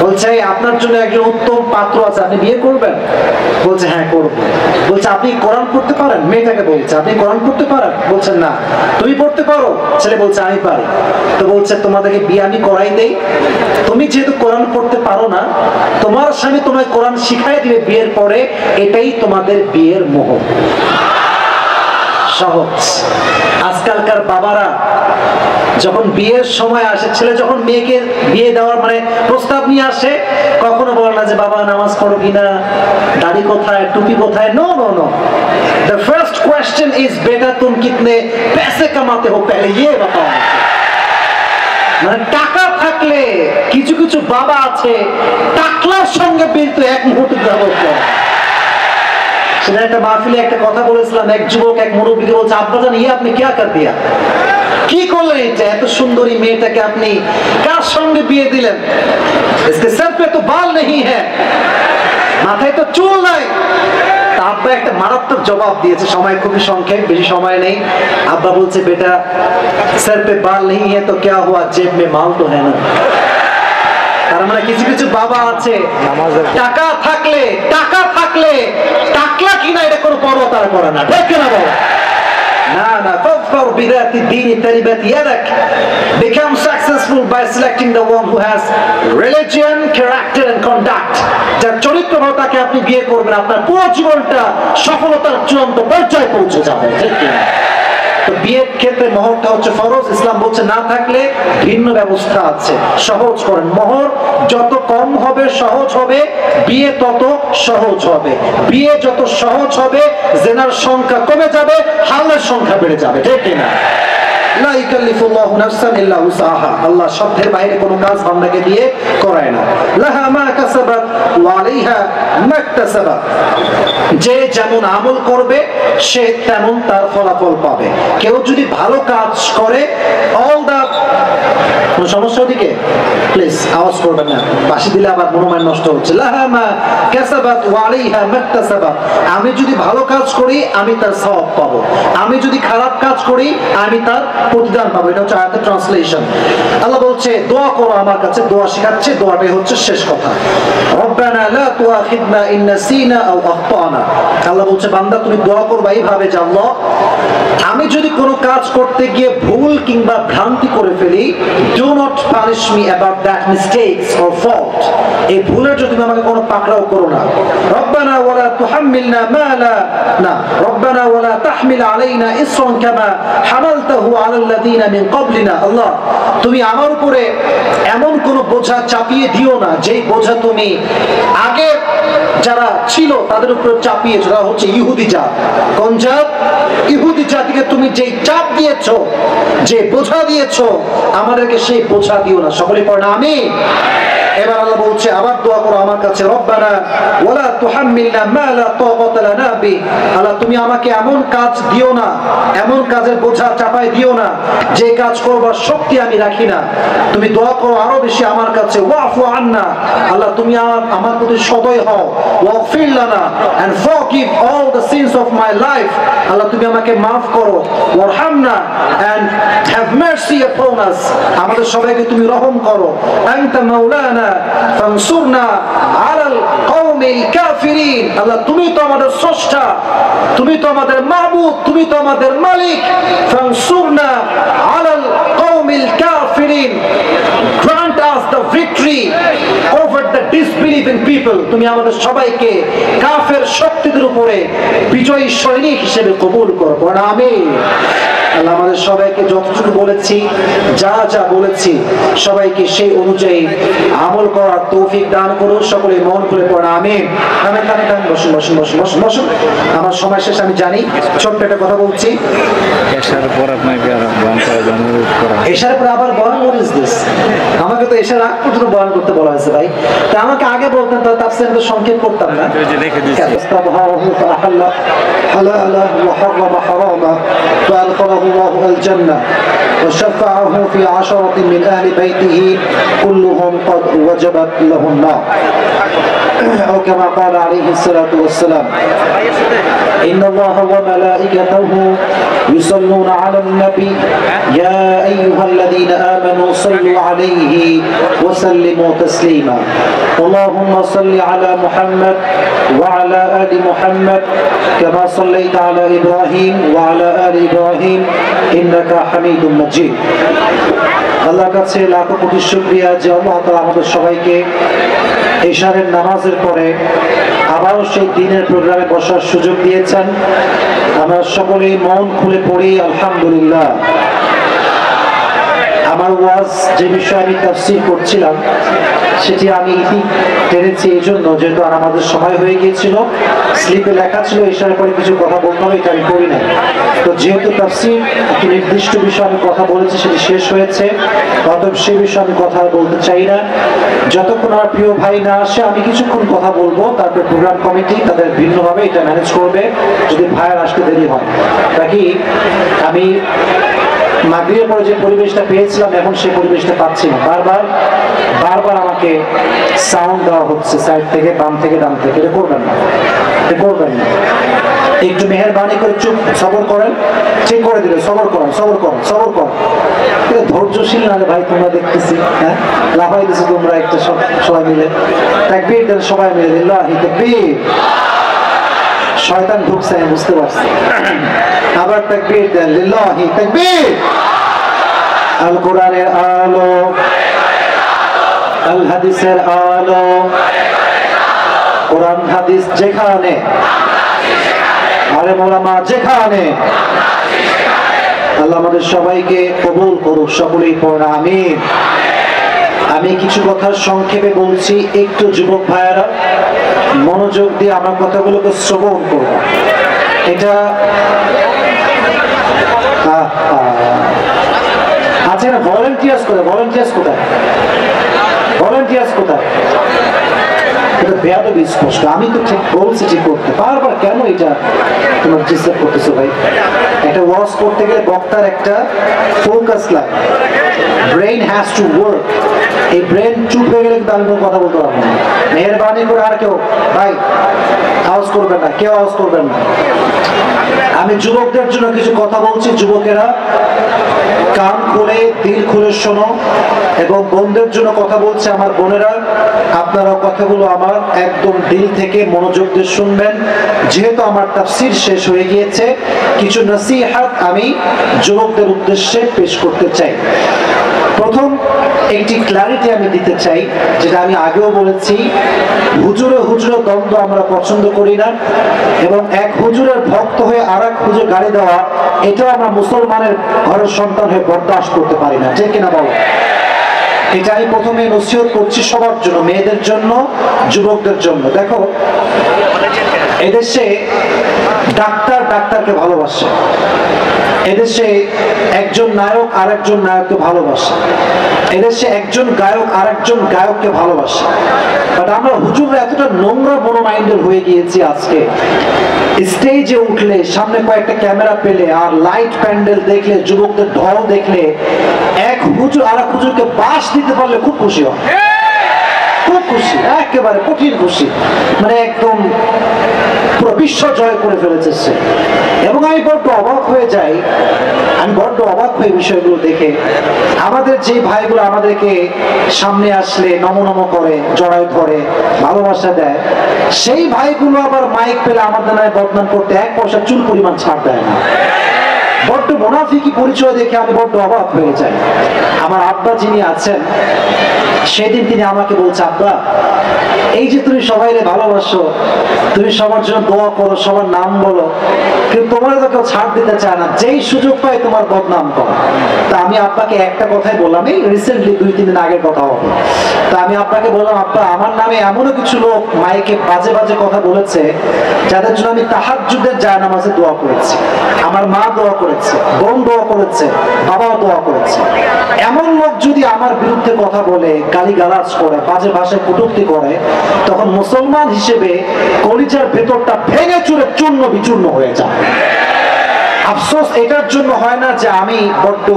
Speaker 1: বলছে আপনার জন্য একজন উত্তম পাত্র আছে, আপনি বিয়ে করবেন? বলছে হ্যাঁ করব। বলছে আপনি কোরআন পড়তে পারেন? মেয়েটাকে বলছে আপনি কোরআন পড়তে পারেন? বলছেন না। তুমি পড়তে পারো? ছেলে বলছে আমি পারি। তো বলছে তোমাদেরকে বিয়ে আমি করাই দেই, তুমি যেহেতু কোরআন পড়তে পারো না, তোমার স্বামী তোমায় কোরআন শিখাই দিবে বিয়ের পরে, এটাই তোমাদের বিয়ের মোহর। সহজ। আজকালকার বাবারা যখন বিয়ের সময় আসে, ছেলে যখন মেয়েকে বিয়ে দেওয়ার মানে প্রস্তাব নিয়ে আসে, কখনো বলে না যে বাবা নামাজ পড়ো কিনা, দাড়ি কোথায়, টুপি কোথায়। No no no, the first question is बेटा तुम कितने पैसे कमाते हो पहले ये बताओ। মানে টাকা থাকলে, কিছু কিছু বাবা আছে টাকলার সঙ্গে কিন্তু এক মুহূর্তে যাব। সেটা একটা মাহফিলে একটা কথা বলেছিলাম, এক যুবক এক মুরব্বীকে বলছে আব্বাজান ইয়ে আপনি क्या कर दिया, কি করলেন এটা, এত সুন্দরী মেয়েটাকে আপনি কার সঙ্গে বিয়ে দিলেন? इसके सर पे तो बाल नहीं है, মাথায় তো চুল নাই। আব্বা একটা মারাত্মক জবাব দিয়েছে, সময় খুবই সংক্ষেপ, বেশি সময় নেই। আব্বা বলছে বেটা सर पे बाल नहीं है तो क्या हुआ, जेब में माल तो है ना। তার মানে কিছু কিছু বাবা আছে টাকা থাকলে টাকলা কিনা এটা কোনো পরোয়া তারা করে না, ঠিক কিনা বল? না না, ফাফর বিদাতি দ্বীনি তারিবাত ইয়াদাক। Become successful by selecting the one who has religion, character and conduct. যার চরিত্র ভালো তাকে আপনি বিয়ে করবেন, আপনার পুরো জীবনটা সফলতার চূড়ান্ত পর্যায়ে পৌঁছে যাবে, ঠিক কিনা? তো বিয়ের ক্ষেত্রে মোহরটা হচ্ছে ফরজ। ইসলাম বলছে না থাকলে ভিন্ন ব্যবস্থা আছে, সহজ করেন। মোহর যত কম হবে সহজ হবে, বিয়ে তত সহজ হবে। বিয়ে যত সহজ হবে জেনার সংখ্যা কমে যাবে, হালালের সংখ্যা বেড়ে যাবে, ঠিক কিনা? লা ইকাল্লিফুল্লাহু নাফসান ইল্লা উসাহা। আল্লাহ সাধ্যের বাইরে কোনো কাজ বান্দাকে দিয়ে করায় না। লাহা মা কাসাবাত ওয়া আলাইহা মা ইকতাসাবাত। যে যেমন আমল করবে সে তেমন তার ফলাফল পাবে। কেউ যদি ভালো কাজ করে, অল দা কোন সমস্যা ওদিকে প্লিজ আওয়াজ করবেন না, বাঁশি দিলে আবার মনোমান নষ্ট হচ্ছে। লাহা মা কাসাবাত ওয়া আলাইহা মা ইকতাসাবাত। আমি যদি ভালো কাজ করি আমি তার সওয়াব পাবো, আমি যদি খারাপ কাজ করি আমি তার প্রতিদান পাবো। এটা হচ্ছে আয়াতের ট্রান্সলেশন। আল্লাহ বলছে দোয়া করো আমার কাছে, দোয়া শেখাচ্ছে, দোয়াটাই হচ্ছে শেষ কথা। রব্বানা লা তুআখিযনা ইন নাসিনা আও আখতানা। আল্লাহ বলছে বান্দা তুমি দোয়া করবা এইভাবে যে আল্লাহ আমি যদি কোনো কাজ করতে গিয়ে ভুল কিংবা ভ্রান্তি করে ফেলি, do not punish me about that mistakes or fault। এই ভুলের যদি তুমি আমাকে কোনো পাকড়াও করো না। রব্বানা ওয়ালা তুহাম্মিলনা মা লা না রব্বানা ওয়ালা তাহমিল আলাইনা ইসরান কামা হামালতাহু আলাল্লাযিনা মিন ক্বাবলিনা। আল্লাহ তুমি আমার উপরে এমন কোন বোঝা চাপিয়ে দিও না যেই বোঝা তুমি আগে যারা ছিল তাদের উপর চাপিয়েছো। তারা হচ্ছে ইহুদি জাত। কোন জাত? ইহুদি জাতিকে তুমি যেই চাপ দিয়েছো, যে বোঝা দিয়েছো, আমাদেরকে সেই বোঝা দিও না। সকলে পড়ে না আমিন। এবার আল্লাহ বলছে আবার দোয়া করো আমার কাছে, রব্বানা ওয়ালা তুহাম্মিলনা মা লা তাকাতা লানা বি। আল্লাহ তুমি আমাকে এমন কাজ দিও না, এমন কাজের বোঝা চাপাই দিও না যে কাজ করবার শক্তি আমি রাখি না। তুমি দোয়া করো আরো বেশি আমার কাছে, ওয়াফু আন্না। আল্লাহ তুমি আমার প্রতি সদয় হও, ওয়াগফির লানা and forgive all the sins of my life। আল্লাহ তুমি আমাকে maaf করো, ওয়ারহামনা and have mercy upon us। আমাদের সবাইকে তুমি রহম করো। আনতা মাওলানা ফানসুরনা আলাল কওমিল কাফিরিন। আল্লাহ তুমি তো আমাদের স্রষ্টা, তুমি তো আমাদের মাবুদ, তুমি তো আমাদের মালিক। ফানসুরনা আলাল কওমিল কাফিরিন। Grant us the victory over the disbelieving people, তুমি আমাদের সবাইকে কাফের শক্তিদের উপরে বিজয়ী সৈনিক হিসেবে কবুল করো। আমিন। আল্লাহ আমাদের সবাইকে যতটুকু বলেছি, যা যা বলেছি, সবাইকে সেই অনুযায়ী আমল করার তৌফিক দান করুন। সকলে মন খুলে পড়া আমিন। আমিন আমিন আমিন। বসুন বসুন বসুন বসুন বসুন। আমার সময় শেষ, আমি জানি। ছোট্ট একটা কথা বলছি,
Speaker 2: এশার পর আপনাকে আর বয়ান করার জন্য অনুরোধ করা।
Speaker 1: এশার পর আবার বয়ান করিস দিস? আমাকে তো এশার আগ পর্যন্ত বয়ান করতে বলা হয়েছে ভাই। তা আমাকে আগে বলতেন, তো তাফসীর তো সংক্ষেপ করতাম না।
Speaker 2: দেখে দিচ্ছি।
Speaker 1: الله الجنة وشفعه في 10 من أهل بيته كلهم قد وجبت له النار أو كما قال عليه الصلاة والسلام إن الله وملائكته يصلون على النبي يا أيها الذين آمنوا صلوا عليه وسلموا تسليما اللهم صل على محمد وعلى آل محمد كما صليت على إبراهيم وعلى آل إبراهيم إنك حميد مجيد। আল্লাহর কাছে লাখো কোটি শুকরিয়া যে আল্লাহ তাআলা আমাদের সবাইকে ইশারের নামাজের পরে আবারও সেই দিনের প্রোগ্রামে বসার সুযোগ দিয়েছেন। আমরা সকলেই মন খুলে পড়ি আলহামদুলিল্লাহ। আমার ওয়াজ যে বিষয়ে আমি তাফসীর করছিলাম সেটি আমি ইতি টেনেছি এই জন্য, যেহেতু আর আমাদের সময় হয়ে গিয়েছিল। স্লিপে লেখা ছিল ইশারার পরে কিছু কথা বলতে হবে, এটা আমি করি নাই। তো যেহেতু তাফসীর একটি নির্দিষ্ট বিষয়ে আমি কথা বলেছি, সেটি শেষ হয়েছে, অতএব সেই বিষয়ে আমি কথা বলতে চাই না। যতক্ষণ আমার প্রিয় ভাই না আসে আমি কিছুক্ষণ কথা বলবো, তারপর প্রোগ্রাম কমিটি তাদের ভিন্নভাবে এটা ম্যানেজ করবে যদি ভাইয়ের আসতে দেরি হয়। বাকি আমি মাগরিবের পরে যে পরিবেশটা পেয়েছিলাম এখন সেই পরিবেশটা পাচ্ছি না। বারবার বারবার আমাকে সাউন্ড দেওয়া হচ্ছে সাইড থেকে, বাম থেকে, ডান থেকে। এটা করবেন না, এটা করবেন না। একটু মেহেরবানি করে চুপ সবর করেন। ঠিক করে দিলে সবর করেন, সবর করেন, সবর করেন। এটা ধৈর্যশীল না ভাই, তোমরা দেখতেছি হ্যাঁ লাফাই দিচ্ছি তোমরা একটা সবাই মিলে। তাকবীর দেন সবাই মিলে, লিল্লাহি তাকবীর। শয়তান ঢুকছে আমি বুঝতে পারছি। আবার তাকবীর দেন, লিল্লাহি তাকবীর। আল কোরআনের আলো, আল হাদিসের আলো, কোরআন হাদিস যেখানে, আলেম ওলামা যেখানে, আল্লাহ আমাদের সবাইকে কবুল করুক। সকলেই পড়া আমিন। আমি কিছু কথা সংক্ষেপে বলছি, একটু যুবক ভাইয়েরা মনোযোগ দিয়ে আমার কথাগুলোকে শ্রবণ করব। এটা আচ্ছা, না ভলেন্টিয়ার্স কোথায়? ভলেন্টিয়ার্স কোথায়? ভলেন্টিয়ার্স কোথায়? এটা বেয়াদবি স্পষ্ট। আমি তো ঠিক বলছি ঠিক করতে, বারবার কেন এটা তোমার ডিস্টার্ব করতেছো ভাই? একটা ওয়াজ করতে গেলে বক্তার একটা ফোকাস লাগে, ব্রেইন হ্যাজ টু ওয়ার্ক। এই ব্রেন চুপ হয়ে গেলে কিন্তু আমি কোনো কথা বলতে পারবো না। মেহেরবানি করে আর কেউ ভাই আওয়াজ করবেন না, কেউ আওয়াজ করবেন না। আমি যুবকদের জন্য কিছু কথা বলছি, যুবকেরা কান খুলে দিল খুলে শোনো। এবং বোনদের জন্য কথা বলছে, আমার বোনেরা আপনারা কথাগুলো আমার একদম দিল থেকে মনোযোগ দিয়ে শুনবেন। যেহেতু আমার তাফসীর শেষ হয়ে গিয়েছে, কিছু নসিহত আমি যুবকদের উদ্দেশ্যে পেশ করতে চাই। প্রথম একটি ক্লারিটি আমি দিতে চাই, যেটা আমি আগেও বলেছি, হুজুরে হুজুরে দ্বন্দ্ব আমরা পছন্দ করি না, এবং এক হুজুরের ভক্ত হয়ে আর এক হুজুর গালি দেওয়া, এটাও আমরা মুসলমানের ঘরের সন্তান হয়ে বরদাস্ত করতে পারি না। ঠিক কিনা বলো? এটা আমি প্রথমে নসিহত করছি সবার জন্য, মেয়েদের জন্য, যুবকদের জন্য। দেখো, এদেশে ডাক্তার ডাক্তারকে ভালোবাসে, এদেশে একজন নায়ক আর একজন নায়ককে ভালোবাসে, এদেশে একজন গায়ক আর একজন গায়ককে ভালোবাসে। বাট আমরা হুজুররা এতটা নোংরা বড় মাইন্ডের হয়ে গিয়েছি, আজকে স্টেজে উঠলে, সামনে কয়েকটা ক্যামেরা পেলে, আর লাইট প্যান্ডেল দেখলে, যুবকদের ঢল দেখলে, এক হুজুর আর এক হুজুরকে বাস দিতে পারলে খুব খুশি হয়, খুব খুশি, একেবারে কঠিন খুশি, মানে একদম পুরো বিশ্ব জয় করে ফেলেছে সে। এবং আমি বড্ড অবাক হয়ে যাই, আমি বড্ড অবাক হয়ে বিষয়গুলো দেখে। আমাদের যে ভাইগুলো আমাদেরকে সামনে আসলে নম নম করে, জড়ায় ধরে, ভালোবাসা দেয়, সেই ভাইগুলো আবার মাইক পেলে আমাদের নামে বদনাম করতে এক পয়সা চুল পরিমাণ ছাড় দেয় না। বড্ড মুনাফিকি পরিচয় দেখে আমি বড্ড অবাক হয়ে যাই। আমার আব্বা যিনি আছেন, সেদিন তিনি আমাকে বলছে, আব্বা এই যে তুমি সবাইরে ভালোবাসো, তুমি সবার জন্য দোয়া করো, সবার নাম বলো, কিন্তু তোমার তো কেউ ছাড় দিতে চায় না, যেই সুযোগ পায় তোমার বদনাম করো। তা আমি আব্বাকে একটা কথাই বললাম, এই রিসেন্টলি 2-3 দিন আগের কথা হবে। তা আমি আব্বাকে বললাম, আব্বা আমার নামে এমনও কিছু লোক মাইকে বাজে বাজে কথা বলেছে, যাদের জন্য আমি তাহাজ্জুদের জায়নামাজে দোয়া করেছি, আমার মা দোয়া করেছে, বোন দোয়া করেছে, বাবাও দোয়া করেছে। এমন লোক যদি আমার বিরুদ্ধে কথা বলে, গালিগালাজ করে, বাজে ভাষায় কটূক্তি করে, তখন মুসলমান হিসেবে কলিজার ভেতরটা ভেঙে চুরে চূর্ণ বিচূর্ণ হয়ে যায়। আফসোস এটার জন্য হয় না যে আমি বড্ড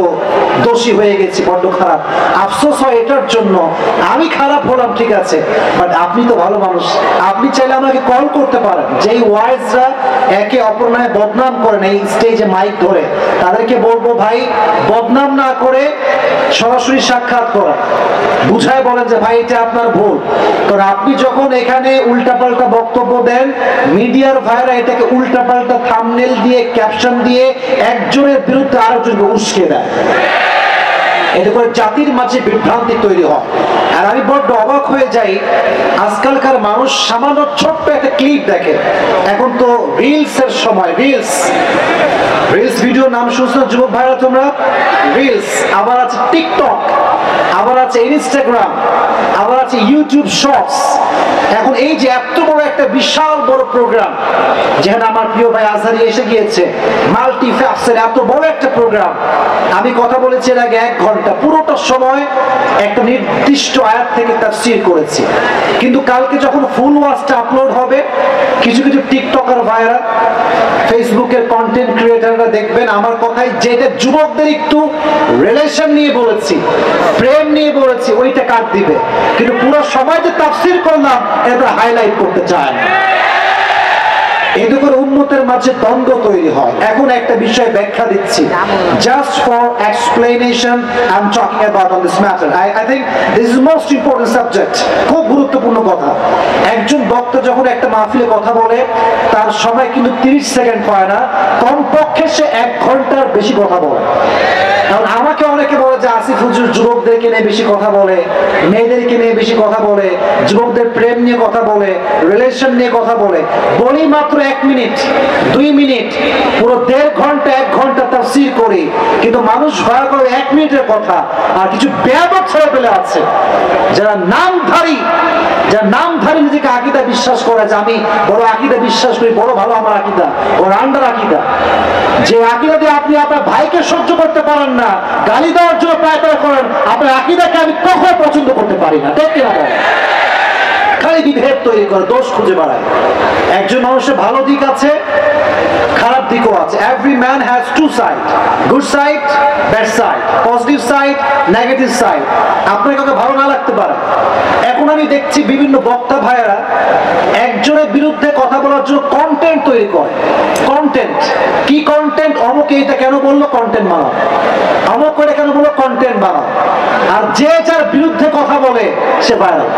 Speaker 1: দোষী হয়ে গেছি, বড্ড খারাপ। আফসোস হয় এটার জন্য, আমি খারাপ হলাম ঠিক আছে, বাট আপনি তো ভালো মানুষ, আপনি চাইলে আমাকে কল করতে পারেন। যেই ওয়াইজরা একে অপর নামে বদনাম করেন এই স্টেজে মাইক ধরে, তাদেরকে বলবো ভাই বদনাম না করে সরাসরি সাক্ষাৎ করেন, বুঝায় বলেন যে ভাই এটা আপনার ভুল। কারণ আপনি যখন এখানে উল্টাপাল্টা বক্তব্য দেন, মিডিয়ার ভাইরা এটাকে উল্টাপাল্টা থাম্বনেল দিয়ে, ক্যাপশন দিয়ে একজনের বিরুদ্ধে আরেকজনকে উস্কে দেয়, এতে করে জাতির মাঝে বিভ্রান্তি তৈরি হয়। আর আমি বড্ড অবাক হয়ে যাই, আজকালকার মানুষ সামান্য ছোট্ট একটা ক্লিপ দেখে। এখন তো রিলস এর সময়, রিলস ভিডিও নাম শুনছো যুবক ভাইরা তোমরা? রিলস, আবার আছে টিকটক, আবার আছে ইনস্টাগ্রাম, আবার আছে ইউটিউব শর্টস। এখন এই যে এত বড় একটা বিশাল বড় প্রোগ্রাম, যেখানে আমার প্রিয় ভাই আজহারি এসে গিয়েছে, মাল্টি ফ্যাক্টর এত বড় একটা প্রোগ্রাম, আমি কথা বলেছি এর আগে 1 ঘন্টা, পুরোটা সময় একটা নির্দিষ্ট আয়াত থেকে তাফসীর করেছি। কিন্তু কালকে যখন ফুল ওয়াজটা আপলোড হবে, কিছু কিছু টিকটকার ভাইরা, ফেসবুকের কন্টেন্ট ক্রিয়েটাররা দেখবেন আমার কথাই যেটা যুবকদের একটু রিলেশন নিয়ে বলেছি, প্রেম নিয়ে বলেছি, ওইটা কাট দিবে, কিন্তু পুরো সময় যে তাফসীর করলাম এটা হাইলাইট করতে চায় না। এতে করে উম্মতের মাঝে দ্বন্দ্ব তৈরি হয়। এখন একটা বিষয় ব্যাখ্যা দিচ্ছি, just for explanation I'm talking about on this matter. I think this is most important subject, খুব গুরুত্বপূর্ণ কথা। একজন বক্তা যখন একটা মাহফিলে কথা বলে, তার সময় কিন্তু 30 সেকেন্ড হয় না, কমপক্ষে সে 1 ঘন্টার বেশি কথা বলে। কারণ আমাকে অনেকে বলে যে আসিফ হুজুর যুবকদেরকে নিয়ে বেশি কথা বলে, মেয়েদেরকে নিয়ে বেশি কথা বলে, যুবকদের প্রেম নিয়ে কথা বলে, রিলেশন নিয়ে কথা বলে। বলি মাত্র 1 মিনিট 2 মিনিট, পুরো 1.5 ঘন্টা 1 ঘন্টা তাফসীর করি, কিন্তু মানুষ ভয় করে 1 মিনিটের কথা। আর কিছু বেয়াদব ছেলেপেলে আছে যারা নামধারী নিজেকে আকীদা বিশ্বাস করে, যে আমি বড় আকীদা বিশ্বাস করি, বড় ভালো আমার আকীদা, ওর আন্ডার আকীদা, যে আকীদা দিয়ে আপনি আপনার ভাইকে সহ্য করতে পারেন না, গালি দেওয়ার জন্য প্রার্থনা করেন, আপনার আকীদাকে আমি কখনো পছন্দ করতে পারি না। দেখতে পাবেন খালি বিভেদ তৈরি করে, দোষ খুঁজে বেড়ায়। একজন মানুষের ভালো দিক আছে, খারাপ দিকও আছে। Every man has 2 side, good side, bad side, positive side, negative side. আপনার কাউকে ভালো না লাগতে পারে। এখন আমি দেখছি বিভিন্ন বক্তা ভাইয়েরা একজনের বিরুদ্ধে কথা বলার জন্য কন্টেন্ট তৈরি করে। কন্টেন্ট কি? কন্টেন্ট, অমুকে এটা কেন বললো, কন্টেন্ট বানাও, অমুক করে কেন বললো, কন্টেন্ট বানাও। আর যে যার বিরুদ্ধে কথা বলে সে ভাইরাল।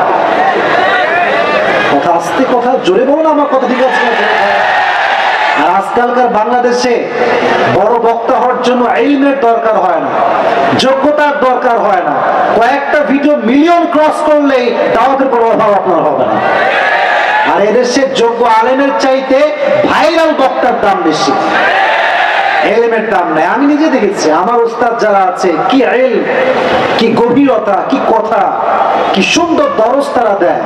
Speaker 1: কথা আস্তে, কথা জোরে বলুন, আমার কথা ঠিক আছে? আর আজকালকার বাংলাদেশে বড় বক্তা হওয়ার জন্য ইলমের দরকার হয় না, যোগ্যতার দরকার হয় না। কয়েকটা ভিডিও মিলিয়ন ক্রস করলেই দাওয়াতের কোনো অভাব আপনার হবে না। আর এদেশে যোগ্য আলেমের চাইতে ভাইরাল বক্তার দাম বেশি, এলেমের দাম নাই। আমি নিজে দেখেছি আমার উস্তাদ যারা আছে, কি ইলম, কি গভীরতা, কি কথা, কি সুন্দর দরস তারা দেয়।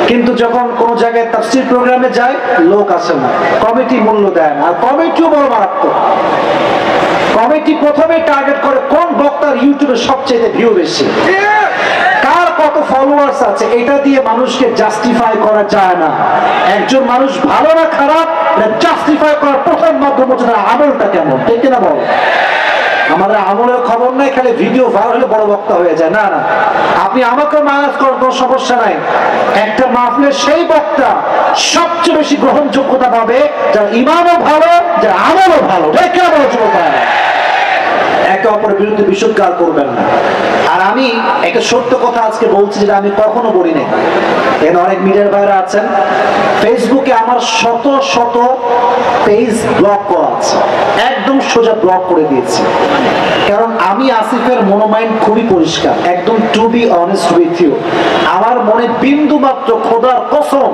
Speaker 1: কিন্তু যখন কোন জায়গায় তাফসীর প্রোগ্রামে যায়, লোক আসে না, কমিটি মূল্য দেয় না। আর কমিটিও বড় মারাত্মক। কমিটি প্রথমে টার্গেট করে কোন বক্তার ইউটিউবে সবচেয়ে ভিউ বেশি, কার কত ফলোয়ার্স আছে, এটা দিয়ে মানুষকে জাস্টিফাই করা যায় না। একজন মানুষ ভালো না খারাপ জাস্টিফাই করার প্রথম মাধ্যম হচ্ছে তার আমলটা কেমন, ঠিক কিনা বল? আমাদের আমলের খবর নাই, খালি ভিডিও ভাইরাল হলে বড় বক্তা হয়ে যায়। না না, আপনি আমাকে মাইনাস করার কোনো সমস্যা নাই। একটা মাহফিলের সেই বক্তা সবচেয়ে বেশি গ্রহণযোগ্যতা পাবে যার ইমানও ভালো, যার আমলও ভালো, ঠিক কিনা বল? একে অপরের বিরুদ্ধে বিশুদ্ধার করবেন না। আর আমি একটা সত্য কথা আজকে বলছি, যেটা আমি কখনো বলি নাই। এখানে অনেক মিডিয়ার ভাইরা আছেন, ফেসবুকে আমার শত শত পেজ ব্লক করা আছে, একদম সোজা ব্লক করে দিয়েছি। কারণ আমি আসিফের মনোমাইন্ড খুবই পরিষ্কার, একদম to be honest with you. আমার মনে বিন্দু মাত্র খোদার কসম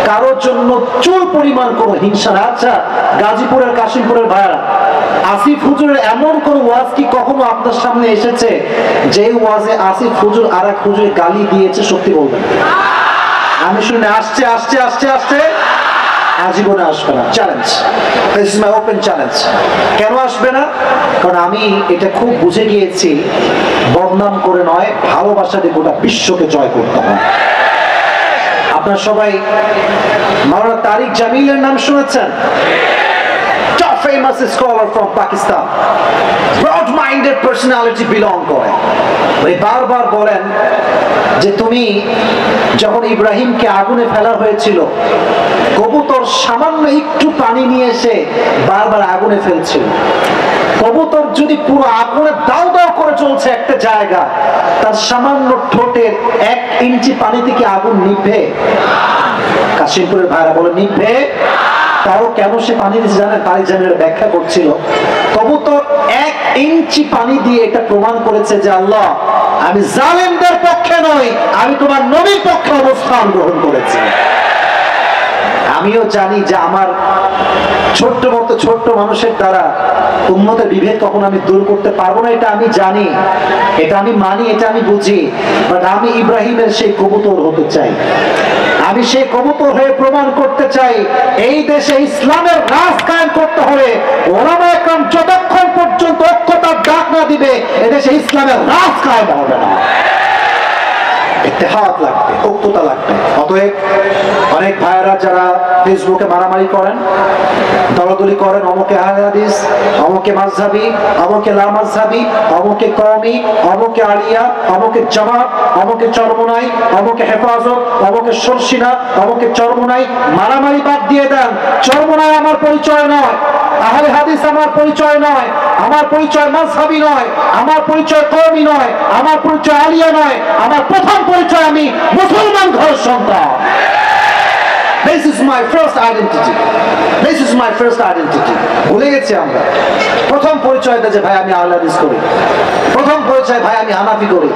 Speaker 1: কারোর জন্য চুল পরিমাণ কোনো হিংসা না। আচ্ছা গাজীপুরের কাশিমপুরের ভাইরা, আসিফ হুজুরের এমন কোন ওয়াজ কি কখনো আপনার সামনে এসেছে যে ওয়াজে আসিফ হুজুর আর এক হুজুরে গালি দিয়েছে? সত্যি বলবেন? আমি শুনে আসছে আসছে আসছে আসছে আজীবনে আসবে না। Challenge, this is my open challenge. কেন আসবে না? কারণ আমি এটা খুব বুঝে গিয়েছি, বদনাম করে নয়, ভালোবাসা দিয়ে গোটা বিশ্বকে জয় করতে হয়। আপনারা সবাই মাওলানা তারিক জামিলের নাম শুনেছেন? Top famous scholar from Pakistan, broad-minded personality belong করে। উনি বারবার বলেন যে তুমি যখন ইব্রাহিমকে আগুনে ফেলা হয়েছিল, কবুতর সামান্য একটু পানি নিয়ে এসে বারবার আগুনে ফেলছিল। কবুতর যদি পুরো আগুনে দাও দাও করে চলছে একটা জায়গা, তার সামান্য ঠোঁটের 1 ইঞ্চি পানি থেকে আগুন নিভে? কাশিমপুরের ভাইরা বলে নিভে। তাও কেন সে পানি দিচ্ছে জানেন? তারিক জামিল ব্যাখ্যা করছিল, কবুতর 1 ইঞ্চি পানি দিয়ে এটা প্রমাণ করেছে যে আল্লাহ, আমি জালেমদের পক্ষে নই, আমি তোমার নবীর পক্ষে অবস্থান গ্রহণ করেছি। আমিও জানি যে আমার ছোট্ট মতো ছোট্ট মানুষের দ্বারা উম্মতের বিভেদ কখনো আমি দূর করতে পারবো না, এটা আমি জানি, এটা আমি মানি, এটা আমি বুঝি। বাট আমি ইব্রাহিমের সেই কবুতর হতে চাই। আমি সেই কবুতর হয়ে প্রমাণ করতে চাই, এই দেশে ইসলামের রাজ কায়েম করতে হবে। ওলামায়ে কেরাম যতক্ষণ পর্যন্ত ঐক্যতার ডাক না দিবে, এদেশে ইসলামের রাজ কায়েম হবে না। ইত্তেহাদ লাগবে, ঐক্যতা লাগবে। অতএব অনেক ভাইয়েরা যারা ফেসবুকে মারামারি করেন, দলাদলি করেন, অমুকে আহলে হাদিস, অমুকে মাযহাবী, অমুকে লা মাযহাবী, অমুকে কওমি, অমুকে আলিয়া, অমুকে জামাত, অমুকে চরমোনাই, অমুকে হেফাজত, অমুকে সরসিনা, অমুকে চরমোনাই। মারামারি বাদ দিয়ে দেন। চরমোনাই আমার পরিচয় নয়, আহলে হাদিস আমার পরিচয় নয়, আমার পরিচয় মাযহাবী নয়, আমার পরিচয় কওমি নয়, আমার পরিচয় আলিয়া নয়, আমার প্রথম পরিচয় আমি মুসলমান ঘরের সন্তান। This is my first identity. This is my first identity. ভুলে গেছি আমরা। প্রথম পরিচয়টা যে ভাই আমি আহলে হাদিস করি, প্রথম পরিচয় ভাই আমি হানাফি করি।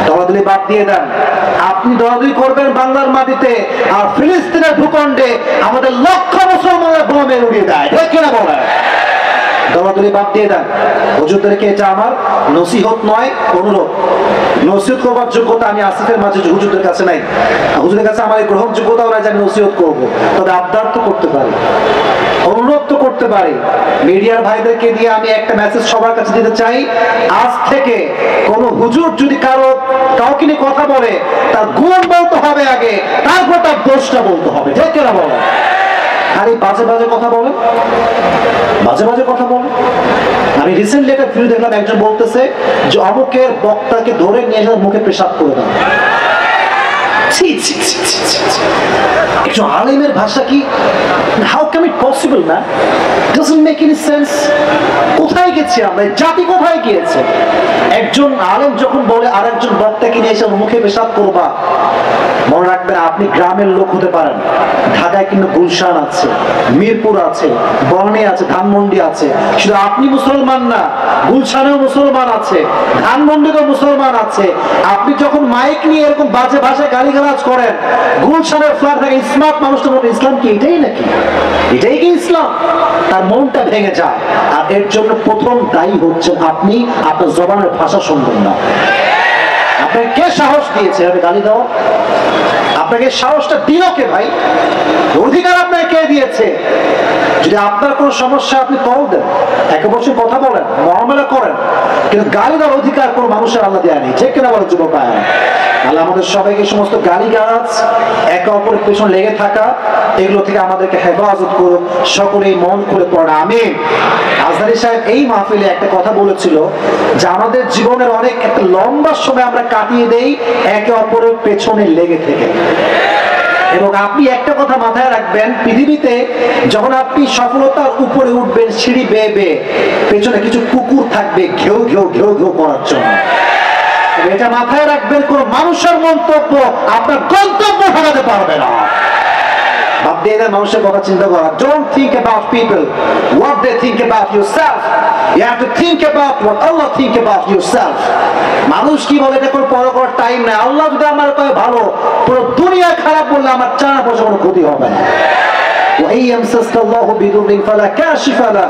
Speaker 1: দলাদলি বাদ দিয়ে দেন। আপনি দলাদলি করবেন বাংলার মাটিতে, আর ফিলিস্তিনের ভূখণ্ডে আমাদের লক্ষ মুসলমানের বোমে উড়িয়ে দেয়। ঠিক কিনা বলেন? দলাদলি বাদ দিয়ে দেন। হুজুরদেরকে এটা আমার নসিহত নয়, অনুরোধ। নসিহত করবার যোগ্যতা আমি আসিফের মাঝে হুজুরদের কাছে নাই। হুজুরের কাছে আমার গ্রহণযোগ্যতাও নাই যে আমি নসিহত করবো। তবে আবদার তো করতে পারি, অনুরোধ তো করতে পারি। মিডিয়ার ভাইদেরকে দিয়ে আমি একটা মেসেজ সবার কাছে দিতে চাই, আজ থেকে কোন হুজুর যদি কাউকে নিয়ে কথা বলে, তার গুণ বলতে হবে আগে, তারপর তার দোষটা বলতে হবে। ঠিক কিনা বলো? আর এই বাজে বাজে কথা বলে, বাজে বাজে কথা বলে। আমি রিসেন্টলি একটা ভিডিও দেখলাম, একজন বলতেছে যে অমুকের বক্তাকে ধরে নিয়ে এসে মুখে পেশাব করে দেন। একজন আলেমের ভাষা কি? How can it possible man? Doesn't make any sense. কোথায় গেছি আমরা? জাতি কোথায় গিয়েছে? একজন আলেম যখন বলে আরেকজন বক্তাকে নিয়ে এসে মুখে পেশাব করবা, মনে রাখবেন আপনি গ্রামের লোক হতে পারেন, ঢাকায় কিন্তু গুলশান আছে, মিরপুর আছে, বর্ণে আছে, ধানমন্ডি আছে। শুধু আপনি মুসলমান না, গুলশানেও মুসলমান আছে, ধানমন্ডিতেও মুসলমান আছে। আপনি যখন মাইক নিয়ে এরকম বাজে ভাষায় গালিগালাজ করেন, গুলশানের ফ্ল্যাট থেকে স্মার্ট মানুষটা বলে ইসলাম কি এটাই নাকি? এটাই কি ইসলাম? তার মনটা ভেঙে যায়। আর এর জন্য প্রথম দায়ী হচ্ছেন আপনি। আপনার জবানের ভাষা শুনবেন না। আপনাকে কে সাহস দিয়েছে এভাবে গালি দেওয়া? আপনাকে সাহসটা দিল কে ভাই? অধিকার আপনাকে কে দিয়েছে? যদি আপনার কোনো সমস্যা আপনি কল দেন, একে বসে কথা বলেন, মহামেলা করেন, কিন্তু গালি দেওয়ার অধিকার কোনো মানুষের আল্লাহ দেয় নেই। ঠিক কিনা বলেন যুবক ভাই? আল্লাহ আমাদের সবাইকে সমস্ত গালিগালাজ, একে অপরের পেছন লেগে থাকা, এগুলো থেকে আমাদেরকে হেফাজত করুক। সকলেই মন খুলে পড়া আমিন। আজহারী সাহেব এই মাহফিলে একটা কথা বলেছিল যে আমাদের জীবনের অনেক একটা লম্বা সময় আমরা কাটিয়ে দেই একে অপরের পেছনে লেগে থেকে। এবং আপনি একটা কথা মাথায় রাখবেন, পৃথিবীতে যখন আপনি সফলতার উপরে উঠবেন সিঁড়ি বেয়ে বেয়ে, পেছনে কিছু কুকুর থাকবে ঘেউ ঘেউ ঘেউ ঘেউ করার জন্য। এটা মাথায় রাখবেন, কোন মানুষের মন্তব্য আপনার গন্তব্য ঠকাতে পারবে না। বাদ দিয়ে দেন মানুষের কথা চিন্তা করা। Don't think about people, what they think about yourself. You have to think about what Allah think about yourself. মানুষ কি বলে এটা কোনো পরোয়া করার টাইম নাই। আল্লাহ যদি আমার কয় ভালো, পুরো দুনিয়া খারাপ বললে আমার চারা পয়সা কোনো ক্ষতি হবে না। وإن يمسسك الله بضر فلا كاشف له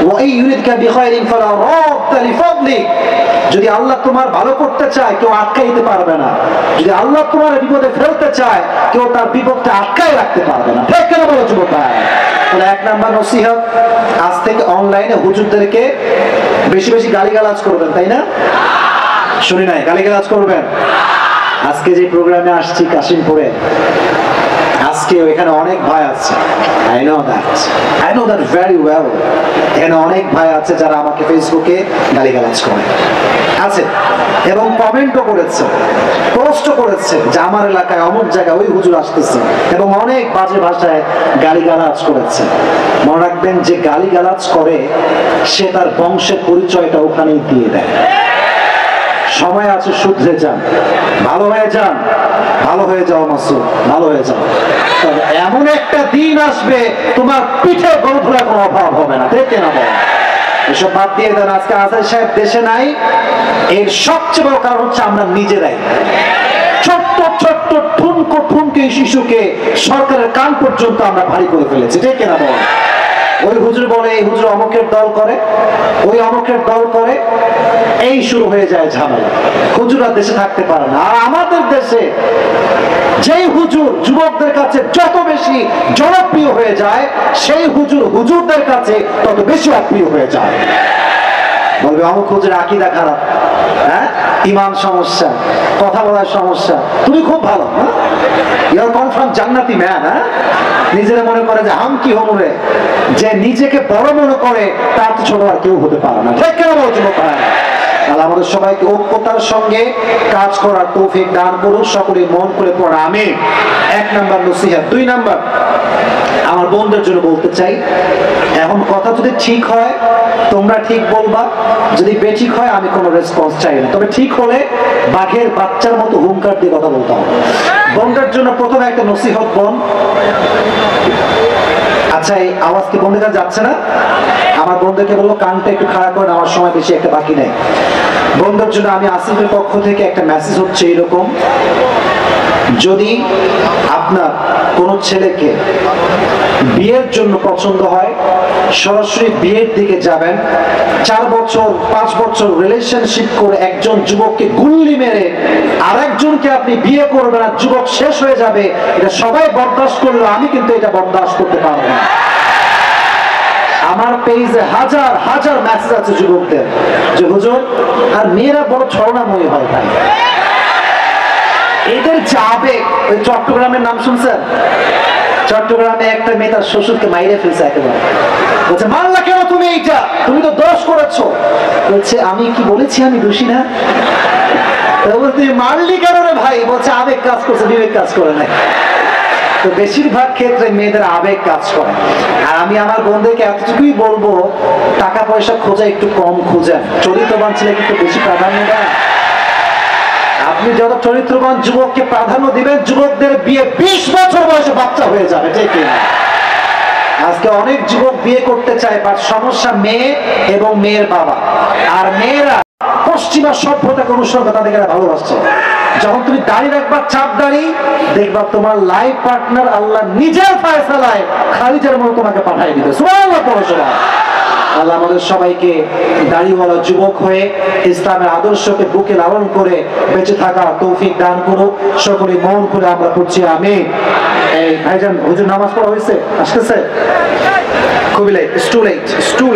Speaker 1: وإن يردك بخير فلا راد لفضله। যদি আল্লাহ তোমার ভালো করতে চায় কেউ আটকাই দিতে পারবে না, যদি আল্লাহ তোমার বিপদে ফেলতে চায় কেউ তার বিপদটা আটকাই রাখতে পারবে না। ঠিক কেন বলো যুবক ভাই? তাহলে এক নাম্বার নসিহত, আজ থেকে অনলাইনে হুজুরদেরকে বেশি বেশি গালিগালাজ করবেন, তাই না? শুনি নাই, গালিগালাজ করবেন। আজকে যে প্রোগ্রামে আসছি কাশিমপুরে, আজকে এখানে অনেক ভাই আছে, I know that very well। এখানে অনেক ভাই আছে যারা আমাকে ফেসবুকে গালিগালাজ করে আছে এবং কমেন্টও করেছে, পোস্টও করেছে যে আমার এলাকায় অমুক জায়গায় ওই হুজুর আসতেছে, এবং অনেক বাজে ভাষায় গালিগালাজ করেছে। মনে রাখবেন, যে গালিগালাজ করে সে তার বংশের পরিচয়টা ওখানেই দিয়ে দেয়। সময় আছে, শুধরে যান, ভালো হয়ে যান, ভালো হয়ে যাও মাসুদ, ভালো হয়ে যাও। তবে এমন একটা দিন আসবে তোমার পিঠে গরুধরা কোনো অভাব হবে না। দেখে না বল, এসব বাদ দিয়ে দেন। আজকে আজাদ সাহেব দেশে নাই, এর সবচেয়ে বড় কারণ হচ্ছে আমরা নিজেরাই। ছোট্ট ছোট্ট ঠুনকো ঠুনকে শিশুকে সরকারের কান পর্যন্ত আমরা ভারী করে ফেলেছি। দেখে না বল, ওই হুজুর বলে এই হুজুর অমুকের দল করে, ওই অমুকের দল করে, এই শুরু হয়ে যায় ঝামেলা। হুজুরা দেশে থাকতে পারে না। আর আমাদের দেশে যেই হুজুর যুবকদের কাছে যত বেশি জনপ্রিয় হয়ে যায়, সেই হুজুর হুজুরদের কাছে তত বেশি অপ্রিয় হয়ে যায়। বলবে অমুক হুজুর আকীদা খারাপ, হ্যাঁ, ইমান সমস্যা, কথা বলার সমস্যা। তুমি খুব ভালো, হ্যাঁ, ইউ আর কনফার্ম জান্নাতি ম্যান। হ্যাঁ, নিজেরা মনে করে যে হাম কি হমরে, যে নিজেকে বড় মনে করে তার তো ছোট আর কেউ হতে পারে না। ঠিক কেন বলছো ভাই? আল্লাহ আমাদের সবাইকে ঐক্যতার সঙ্গে কাজ করার তৌফিক দান করুন। সকলে মন করে পড়া আমিন। এক নাম্বার নসিহত। দুই নাম্বার, আমার বোনদের জন্য বলতে চাই, এখন কথা যদি ঠিক হয় তোমরা ঠিক বলবা, যদি বেঠিক হয় আমি কোনো রেসপন্স চাই না। তবে ঠিক হলে বাঘের বাচ্চার মতো হুঙ্কার দিয়ে কথা বলতে হবে। বোনদের জন্য প্রথমে একটা নসিহত। বোন, আচ্ছা এই আওয়াজ কি বোনদের কাছে যাচ্ছে না? আমার বোনদেরকে বলবো কানটা একটু খারাপ করেন, আমার সময় বেশি একটা বাকি নেই। বোনদের জন্য আমি আসিফের পক্ষ থেকে একটা মেসেজ হচ্ছে এরকম, যদি আপনার কোনো ছেলেকে বিয়ের জন্য পছন্দ হয় সরাসরি বিয়ের দিকে যাবেন। 4 বছর 5 বছর রিলেশনশিপ করে একজন যুবককে গুল্লি মেরে আরেকজনকে আপনি বিয়ে করবেন আর যুবক শেষ হয়ে যাবে, এটা সবাই বরদাস্ত করলো, আমি কিন্তু এটা বরদাস্ত করতে পারবো না। আমার পেজে হাজার হাজার মেসেজ আছে যুবকদের যে হুজুর, আর মেয়েরা বড় ছলনাময়ী হয় ভাই, এদের যাবে। ওই চট্টগ্রামের নাম শুনছেন? চট্টগ্রামে একটা মেয়ে তার শ্বশুরকে মাইরে ফেলছে একেবারে। বলছে মারলা কেন তুমি? এইটা তুমি তো দোষ করেছো। বলছে আমি কি বলেছি আমি দোষী না? তুমি মারলি কেন রে ভাই? বলছে আবেগ কাজ করছে, বিবেক কাজ করে নাই। তো বেশিরভাগ ক্ষেত্রে মেয়েদের আবেগ কাজ করে। আর আমি আমার বন্ধুকে এতটুকুই বলবো, টাকা পয়সা খোঁজা একটু কম খোঁজেন, চরিত্রবান ছেলে কিন্তু বেশি প্রাধান্য দেয়। আপনি যত চরিত্রবান যুবককে প্রাধান্য দিবেন, যুবকদের বিয়ে 20 বছর বয়সে বাচ্চা হয়ে যাবে। ঠিক না? আজকে অনেক যুবক বিয়ে করতে চায়, বাট সমস্যা মেয়ে এবং মেয়ের বাবা। আর মেয়েরা পশ্চিমা সভ্যতাকে অনুসরণ করে তাদেরকে ভালোবাসছে। যখন তুমি দাড়ি রাখবা চাপ দাড়ি, দেখবা তোমার লাইফ পার্টনার আল্লাহ নিজের ফয়সালায় খালিদের মতো তোমাকে পাঠিয়ে দিবে। সুবহানাল্লাহ, পড়াশোনা। আল্লাহ আমাদের সবাইকে দাড়িওয়ালা যুবক হয়ে ইসলামের আদর্শকে বুকে লালন করে বেঁচে থাকার তৌফিক দান করুক। সকলে মন করে আমরা পড়ছি আমিন। এই ভাইজান হুজুর নামাজ পড়া হয়েছে, আসতেছে? খুবই লেট, টু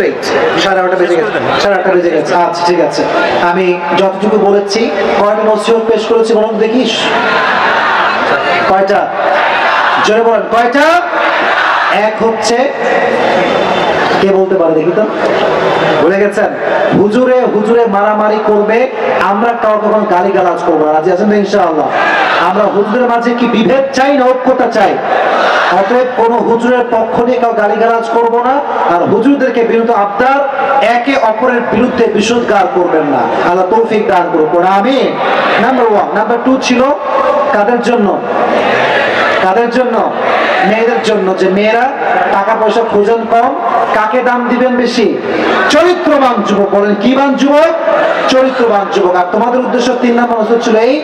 Speaker 1: লেট। 8:30 বেজে গেছে, 8:30 বেজে গেছে। আচ্ছা ঠিক আছে, আমি যতটুকু বলেছি, কয়টা নসিহত পেশ করেছি বলুন দেখিস? কয়টা? জোরে বলেন কয়টা? এক হচ্ছে কে বলতে পারে দেখি তো? বলে গেছেন হুজুরে হুজুরে মারামারি করবে, আমরা কাউকে কোনো গালিগালাজ করবো না। রাজি আছেন তো ইনশাআল্লাহ? আমরা হুজুরের মাঝে কি বিভেদ চাই না ঐক্যতা চাই? অতএব কোন হুজুরের পক্ষ নিয়ে কাউ গালিগালাজ করবো না, আর হুজুরদেরকে বিরুদ্ধ আবদার একে অপরের বিরুদ্ধে বিশুদ্ধার করবেন না। আল্লাহ তৌফিক দান করুন, আমিন। নাম্বার 1। নাম্বার 2 ছিল কাদের জন্য? কাদের জন্য? মেয়েদের জন্য। যে মেয়েরা টাকা পয়সা খোঁজেন কম, কাকে দাম দিবেন বেশি? চরিত্রবান যুবক। বলেন কি বান যুবক? চরিত্রবান যুবক। আর তোমাদের উদ্দেশ্য 3 নম্বর নজর ছিল এই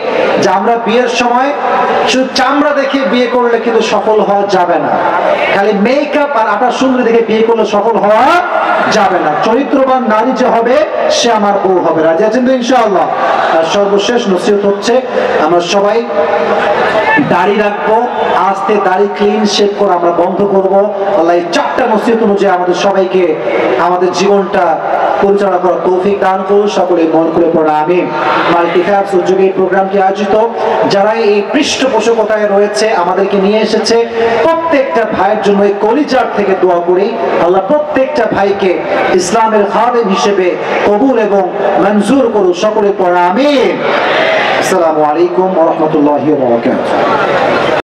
Speaker 1: যে আমরা বিয়ের সময় শুধু চামড়া দেখে বিয়ে করলে কিন্তু সফল হওয়া যাবে না, খালি মেকআপ আর আটা সুন্দরী দেখে বিয়ে করলে সফল হওয়া যাবে না। চরিত্রবান নারী যে হবে সে আমার বউ হবে। রাজি আছেন তো ইনশাআল্লাহ? আর সর্বশেষ নসিহত হচ্ছে আমরা সবাই দাড়ি রাখবো, আস্তে দাড়ি ক্লিন শেভ করে আমরা বন্ধ করব। আল্লাহ এই 4টা নসিহত অনুযায়ী আমাদের সবাইকে আমাদের জীবনটা পরিচালনা করার তৌফিক দান করুন। সকলে মন করে পড়া আমিন। মাল্টিফ্যাক্টস উদ্যোগে এই প্রোগ্রামটি আয়োজিত, যারা এই পৃষ্ঠপোষকতায় রয়েছে আমাদেরকে নিয়ে এসেছে, প্রত্যেকটা ভাইয়ের জন্য এই কলিজার থেকে দোয়া করি আল্লাহ প্রত্যেকটা ভাইকে ইসলামের খাদেম হিসেবে কবুল এবং মঞ্জুর করুন। সকলে পড়া আমিন। আসসালামু আলাইকুম ওয়া রাহমাতুল্লাহি ওয়া বারাকাতুহু।